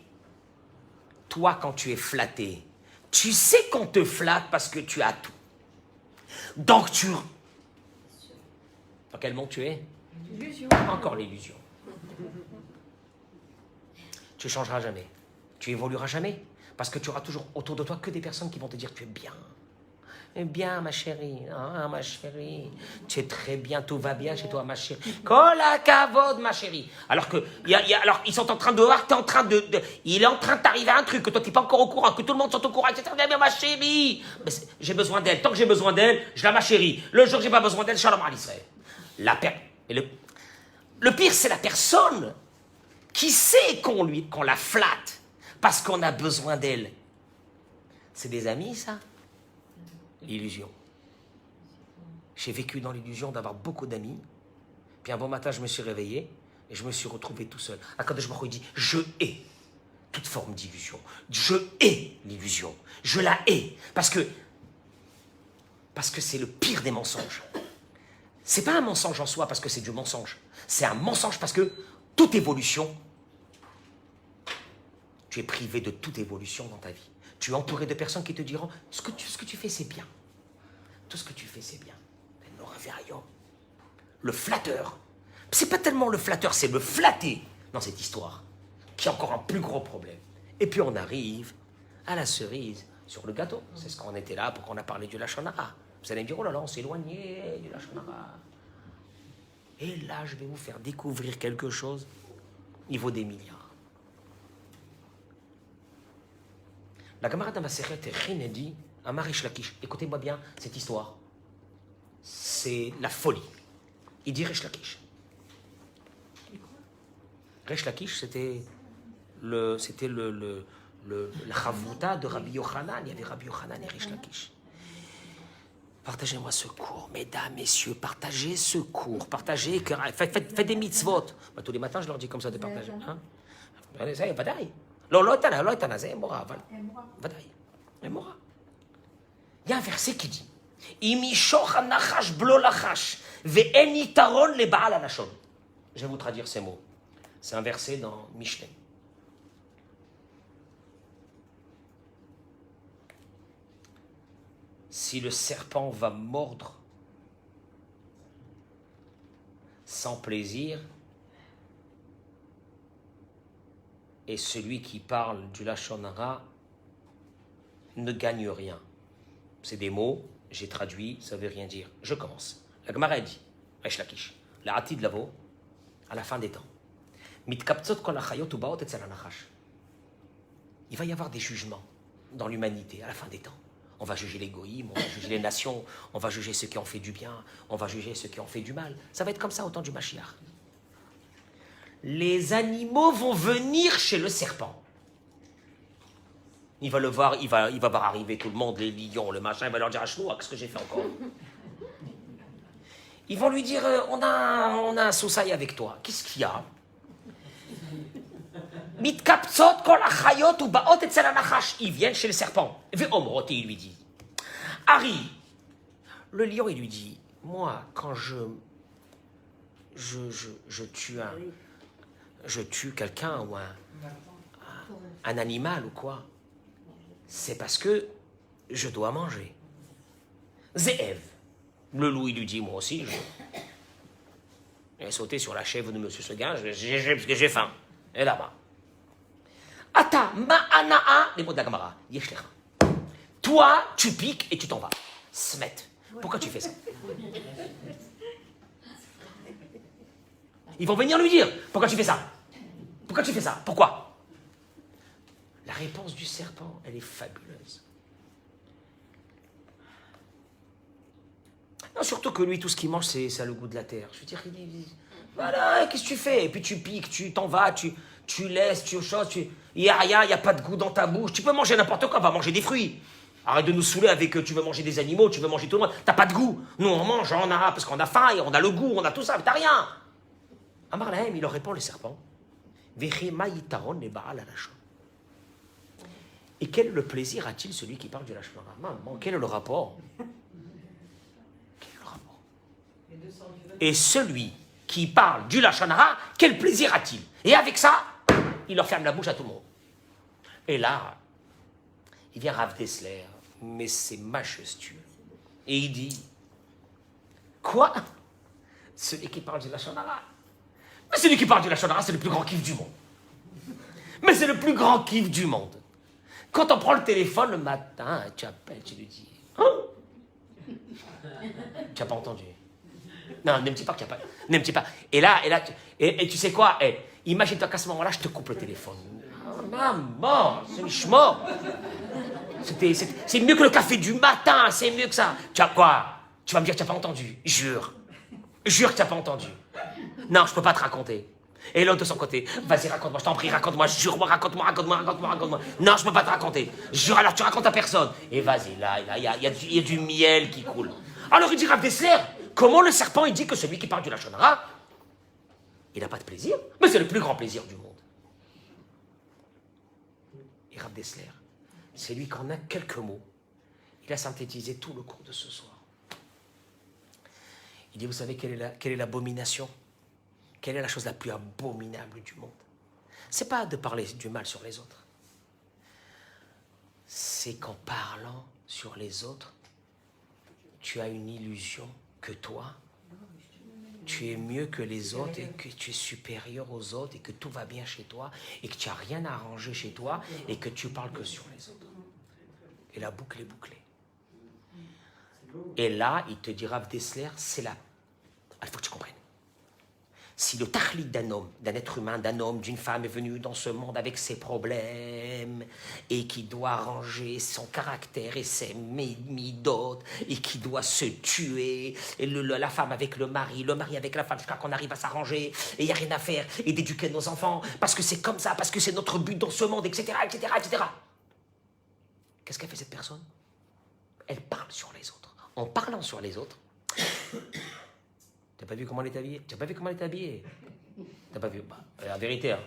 toi, quand tu es flatté, tu sais qu'on te flatte parce que tu as tout. Donc tu... Dans quel monde tu es? Illusion. Encore l'illusion. Tu ne changeras jamais. Tu évolueras jamais. Parce que tu auras toujours autour de toi que des personnes qui vont te dire que tu es bien. Bien, ma chérie. Ah, ma chérie. Tu es très bien, tout va bien chez toi, ma chérie. Kol hakavod, ma chérie. Alors que, alors, ils sont en train de voir, il est en train de t'arriver à un truc, que toi, tu n'es pas encore au courant, que tout le monde sont au courant, etc. Bien, ma chérie. J'ai besoin d'elle. Tant que j'ai besoin d'elle, je la ma chérie. Le jour que j'ai pas besoin d'elle, shalom al Israël. Le pire, c'est la personne qui sait qu'on la flatte parce qu'on a besoin d'elle. C'est des amis, ça? L'illusion. J'ai vécu dans l'illusion d'avoir beaucoup d'amis. Puis un bon matin, je me suis réveillé et je me suis retrouvé tout seul. Akadosh Baruch Hu dit, je hais toute forme d'illusion. Je hais l'illusion. Je la hais. Parce que c'est le pire des mensonges. C'est pas un mensonge en soi parce que c'est du mensonge. C'est un mensonge parce que toute évolution, tu es privé de toute évolution dans ta vie. Tu es entouré de personnes qui te diront ce que tu fais, c'est bien. Tout ce que tu fais, c'est bien. Le flatteur. C'est pas tellement le flatteur, c'est le flatté dans cette histoire qui est encore un plus gros problème. Et puis on arrive à la cerise sur le gâteau. C'est ce qu'on était là pour qu'on a parlé du Lachon Hara. Vous allez me dire, oh là là, on s'est éloigné du Lachon Hara. Et là, je vais vous faire découvrir quelque chose il vaut des milliards. La Gemara dans Masechet Rin dit à Rish Lakish, écoutez-moi bien cette histoire. C'est la folie. Il dit Rish Lakish. Rish Lakish, c'était la chavruta de Rabbi Yochanan. Il y avait Rabbi Yochanan et Rish Lakish. Partagez-moi ce cours, mesdames, messieurs, partagez ce cours, partagez, faites des mitzvot. Tous les matins, je leur dis comme ça de partager. Ça y est, vadaï. לא איתנה, זה אמורה, אבל... ודאי, אמורה. Il y a un verset qui dit, אם ישוך הנחש בלו לחש, ואין יתרון לבעל הלשון. Je vais vous traduire ces mots. C'est un verset dans Michelet. Si le serpent va mordre sans plaisir, et celui qui parle du Lachon Hara ne gagne rien. C'est des mots, j'ai traduit, ça ne veut rien dire. Je commence. La Gemara dit, Rish Lakish, la Atid Lavo, à la fin des temps. Mitkaptzot kol hachayot ubaot etzel hanachash. Il va y avoir des jugements dans l'humanité à la fin des temps. On va juger les goïms, on va juger les nations, on va juger ceux qui ont fait du bien, on va juger ceux qui ont fait du mal. Ça va être comme ça au temps du Mashiach. Les animaux vont venir chez le serpent. Il va le voir, il va voir arriver tout le monde, les lions, le machin, il va leur dire, Ashnoua, qu'est-ce que j'ai fait encore? Ils vont lui dire, on a un soussaï avec toi. Qu'est-ce qu'il y a? Mitkaptzot kol hachayot ubaot etzel hanachash. Ils viennent chez le serpent. Ve'omrot, il lui dit, Harry, le lion, il lui dit, moi, quand je tue quelqu'un ou un animal ou quoi, c'est parce que je dois manger. Ze'ev, le loup, il lui dit, moi aussi, j'ai sauté sur la chèvre de M. Seguin, parce que j'ai faim. Et là-bas. Ata ma'ana'a, les mots de la Gemara, yeshlecha. Toi, tu piques et tu t'en vas. Smet. Pourquoi tu fais ça? Ils vont venir lui dire, pourquoi tu fais ça? Pourquoi tu fais ça? Pourquoi? La La réponse du serpent, elle est fabuleuse. Non, surtout que lui, tout ce qu'il mange, ça a le goût de la terre. Je veux dire, voilà, qu'est-ce que tu fais? Et puis tu piques, tu t'en vas, tu laisses, tu choses, il n'y a rien, il n'y a pas de goût dans ta bouche. Tu peux manger n'importe quoi, va manger des fruits. Arrête de nous saouler avec tu veux manger des animaux, tu veux manger tout le monde. T'as pas de goût. Nous, on mange en arabe parce qu'on a faim et on a le goût, on a tout ça, mais t'as rien. Amar Lahem, il leur répond, le serpent. Et quel est le plaisir a-t-il celui qui parle du lashon hara? Maman, quel est le rapport? Et celui qui parle du lashon hara, quel plaisir a-t-il? Et avec ça, il leur ferme la bouche à tout le monde. Et là, il vient Rav Dessler, mais c'est majestueux. Et il dit, quoi? Celui qui parle du lashon hara? Mais celui qui parle du lashon hara, c'est le plus grand kiff du monde. Mais c'est le plus grand kiff du monde. Quand on prend le téléphone le matin, tu appelles, tu lui dis, hein? Tu n'as pas entendu. Non, ne me dis pas que tu n'as pas. Ne me dis pas. Et là, tu sais quoi? Imagine-toi qu'à ce moment-là, je te coupe le téléphone. Oh, maman, c'est mort. C'est mieux que le café du matin, c'est mieux que ça. Tu as quoi? Tu vas me dire que tu n'as pas entendu. Jure. Jure que tu n'as pas entendu. Non, je ne peux pas te raconter. Et l'autre de son côté, vas-y, raconte-moi, je t'en prie, raconte-moi, jure-moi, raconte-moi. Non, je ne peux pas te raconter. Jure, alors tu racontes à personne. Et vas-y, là, il y a du miel qui coule. Alors il dit Rav Dessler, comment le serpent il dit que celui qui parle du lashon hara, il n'a pas de plaisir? Mais c'est le plus grand plaisir du monde. Et Rav Dessler, c'est lui qu'en a quelques mots, il a synthétisé tout le cours de ce soir. Il dit, vous savez quelle est l'abomination? Quelle est la chose la plus abominable du monde? C'est pas de parler du mal sur les autres. C'est qu'en parlant sur les autres, tu as une illusion que toi, tu es mieux que les autres et que tu es supérieur aux autres et que tout va bien chez toi et que tu n'as rien à arranger chez toi et que tu parles que sur les autres. Et la boucle est bouclée. Et là, il te dira, Rav Dessler, c'est là. Il faut que tu comprennes. Si le tahlit d'un homme, d'un être humain, d'un homme, d'une femme est venu dans ce monde avec ses problèmes et qui doit arranger son caractère et ses midot et qui doit se tuer, et la femme avec le mari avec la femme jusqu'à qu'on arrive à s'arranger et il n'y a rien à faire et d'éduquer nos enfants parce que c'est comme ça, parce que c'est notre but dans ce monde, etc., etc., etc. Qu'est-ce qu'a fait cette personne? Elle parle sur les autres. En parlant sur les autres, t'as pas vu comment elle est habillée? Tu n'as pas vu comment elle est habillée? T'as pas vu? Bah, la vérité, hein.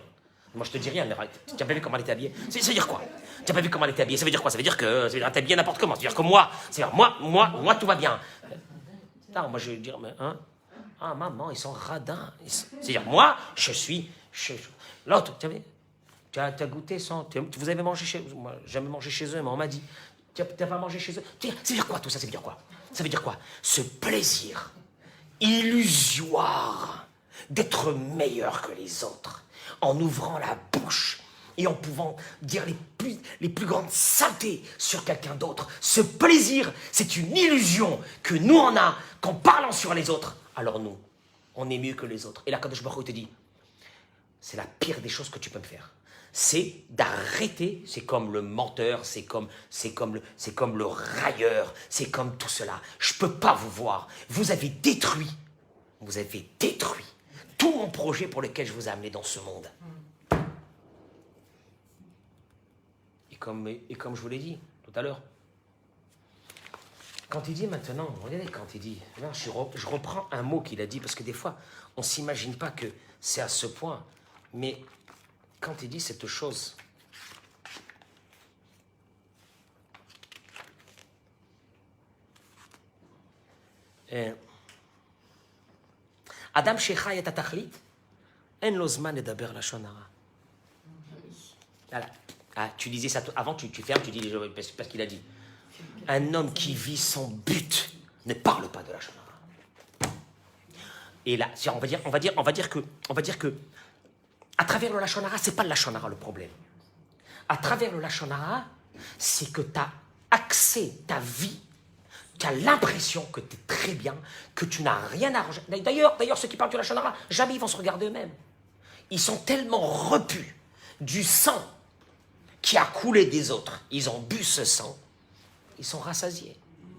Moi je te dis rien, mais tu n'as pas vu comment elle est habillée? Ça veut dire quoi? Tu n'as pas vu comment elle est habillée? Ça veut dire quoi? Ça veut dire que t'es habillée n'importe comment. Ça veut dire que moi tout va bien. Non, moi je vais dire, mais hein? Ah maman, ils sont radins. C'est-à-dire moi, je suis. L'autre, tu as goûté sans. Vous avez mangé chez. Moi, j'ai jamais mangé chez eux, mais on m'a dit. Tu n'as pas mangé chez eux. Ça veut dire quoi tout ça? Ça veut dire quoi? Ça veut dire quoi? Ce plaisir illusoire d'être meilleur que les autres, en ouvrant la bouche et en pouvant dire les plus grandes saletés sur quelqu'un d'autre. Ce plaisir, c'est une illusion que nous on a qu'en parlant sur les autres, alors nous, on est mieux que les autres. Et là, Kadosh Baruch Hu te dit, c'est la pire des choses que tu peux me faire. C'est d'arrêter, c'est comme le menteur, c'est comme le railleur, c'est comme tout cela. Je ne peux pas vous voir. Vous avez détruit tout mon projet pour lequel je vous ai amené dans ce monde. Et comme je vous l'ai dit tout à l'heure, quand il dit maintenant, regardez quand il dit, là, je reprends un mot qu'il a dit, parce que des fois, on ne s'imagine pas que c'est à ce point, mais quand il dit cette chose, Adam shechai et atachlit, en lo zman ledaber lashon hara. Ah, tu disais ça avant, tu fermes, tu dis parce qu'il a dit. Un homme qui vit son but ne parle pas de lashon hara. Et là, on va dire que à travers le lashon hara, c'est pas le lashon hara le problème. À travers le lashon hara, c'est que tu as axé ta vie, tu as l'impression que tu es très bien, que tu n'as rien à arranger. D'ailleurs, ceux qui parlent du lashon hara, jamais ils vont se regarder eux-mêmes. Ils sont tellement repus du sang qui a coulé des autres, ils ont bu ce sang, ils sont rassasiés.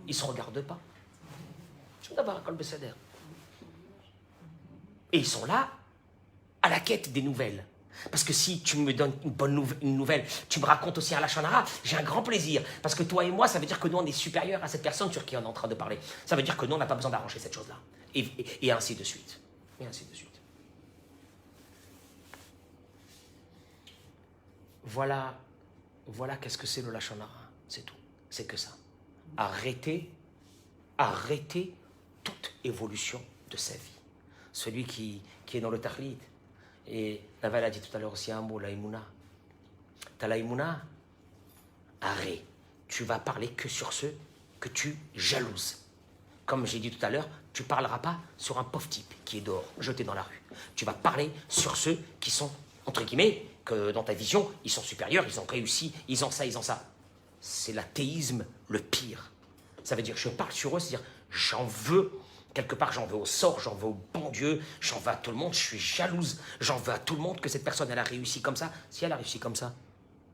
Ils ne se regardent pas. Et ils sont là, à la quête des nouvelles. Parce que si tu me donnes une nouvelle, tu me racontes aussi un Lachon Hara, j'ai un grand plaisir. Parce que toi et moi, ça veut dire que nous, on est supérieurs à cette personne sur qui on est en train de parler. Ça veut dire que nous, on n'a pas besoin d'arranger cette chose-là. Et ainsi de suite. Et ainsi de suite. Voilà qu'est-ce que c'est le Lachon Hara. C'est tout. C'est que ça. Arrêtez toute évolution de sa vie. Celui qui est dans le Tahlit. Et Naval a dit tout à l'heure aussi un mot, la Emouna. T'as la Emouna, arrête. Tu vas parler que sur ceux que tu jalouses. Comme j'ai dit tout à l'heure, tu ne parleras pas sur un pauvre type qui est dehors, jeté dans la rue. Tu vas parler sur ceux qui sont, entre guillemets, que dans ta vision, ils sont supérieurs, ils ont réussi, ils ont ça, ils ont ça. C'est l'athéisme le pire. Ça veut dire que je parle sur eux, c'est-à-dire j'en veux. Quelque part, j'en veux au sort, j'en veux au bon Dieu, j'en veux à tout le monde, je suis jalouse, j'en veux à tout le monde que cette personne, elle a réussi comme ça. Si elle a réussi comme ça,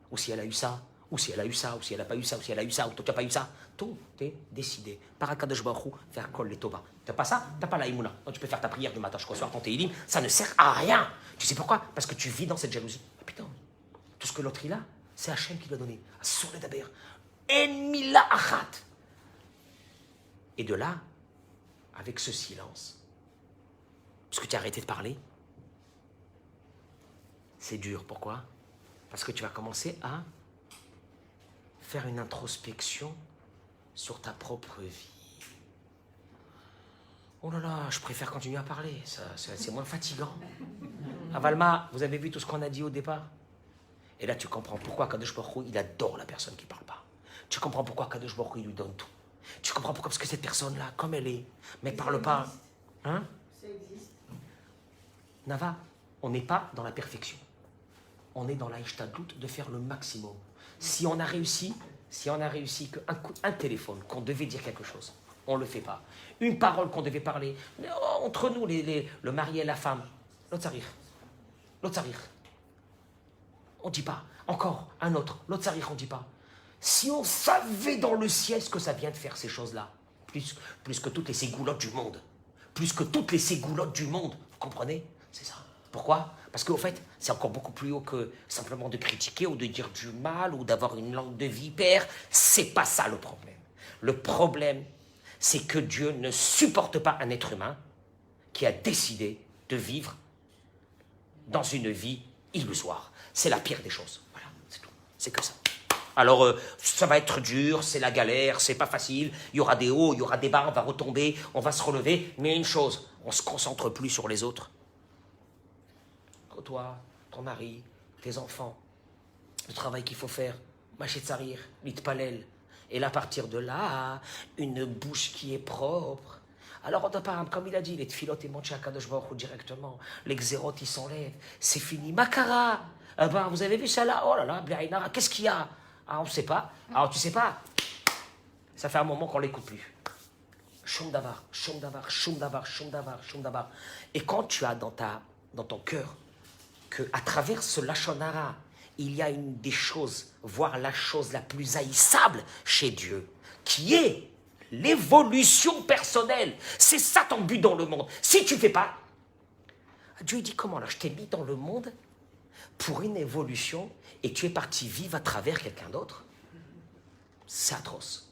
ou si elle a eu ça, ou si elle a eu ça, ou si elle n'a pas eu ça, ou si elle a eu ça, ou toi, tu n'as pas eu ça, tout est décidé. Par Akadosh Baruch Hu, faire kol les tova. Tu n'as pas ça, tu n'as pas la Emouna. Donc tu peux faire ta prière du matin jusqu'au soir, ton télim, ça ne sert à rien. Tu sais pourquoi? Parce que tu vis dans cette jalousie. Ah, putain, tout ce que l'autre il a, c'est Hachem qui l'a donné. Sur les daber. En mila achat. Et de là, avec ce silence, parce que tu as arrêté de parler, c'est dur. Pourquoi? Parce que tu vas commencer à faire une introspection sur ta propre vie. Oh là là, je préfère continuer à parler, c'est moins fatigant. À Valma, vous avez vu tout ce qu'on a dit au départ? Et là, tu comprends pourquoi Kadosh Baruch Hu, il adore la personne qui ne parle pas. Tu comprends pourquoi Kadosh Baruch Hu, il lui donne tout. Tu comprends pourquoi? Parce que cette personne-là, comme elle est, mais elle ne parle pas. Hein? Ça existe. Nava, on n'est pas dans la perfection. On est dans la ishtadlout de faire le maximum. Si on a réussi qu'un téléphone, qu'on devait dire quelque chose, on ne le fait pas. Une parole qu'on devait parler, entre nous, le mari et la femme, l'autre s'arrive. On ne dit pas. Encore un autre, l'autre s'arrive, on ne dit pas. Si on savait dans le ciel ce que ça vient de faire, ces choses-là, plus que toutes les ségoulottes du monde, vous comprenez? C'est ça. Pourquoi? Parce qu'au fait, c'est encore beaucoup plus haut que simplement de critiquer ou de dire du mal ou d'avoir une langue de vipère. C'est pas ça le problème. Le problème, c'est que Dieu ne supporte pas un être humain qui a décidé de vivre dans une vie illusoire. C'est la pire des choses. Voilà, c'est tout. C'est que ça. Alors, ça va être dur, c'est la galère, c'est pas facile, il y aura des hauts, il y aura des bas, on va retomber, on va se relever, mais une chose, on se concentre plus sur les autres. Toi, ton mari, tes enfants, le travail qu'il faut faire, Machet Tsarir, Mitpalel. Et là, à partir de là, une bouche qui est propre. Alors, on ne pas, comme il a dit, les tfilotes et manché à Kadosh Baruch Hu directement, les xérotes, ils s'enlèvent, c'est fini. Makara, eh ben, vous avez vu ça là? Oh là là, Blainara, qu'est-ce qu'il y a? Ah, on ne sait pas. Alors, tu sais pas? Ça fait un moment qu'on ne l'écoute plus. Shum davar, shum davar, shum davar, shum davar, shum davar. Et quand tu as dans ton cœur qu'à travers ce Lachon Hara, il y a une des choses, voire la chose la plus haïssable chez Dieu, qui est l'évolution personnelle. C'est ça ton but dans le monde. Si tu ne fais pas, Dieu dit comment là? Je t'ai mis dans le monde pour une évolution et tu es parti vivre à travers quelqu'un d'autre. C'est atroce.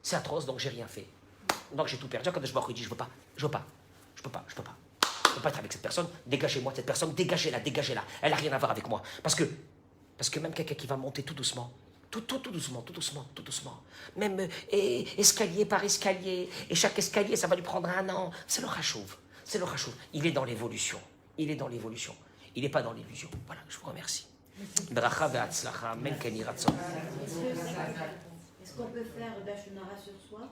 C'est atroce, donc j'ai rien fait. Donc j'ai tout perdu. Quand je me dis, je veux pas être avec cette personne, dégagez-moi de cette personne, dégagez-la, elle n'a rien à voir avec moi. Parce que même quelqu'un qui va monter tout doucement, tout doucement, même escalier par escalier, et chaque escalier, ça va lui prendre 1 an, c'est le rachouv. Il est dans l'évolution. Il n'est pas dans l'illusion. Voilà, je vous remercie. Bracha ve'atzlacha, men ken yiratzon. Est-ce qu'on peut faire Lachon Hara sur soi?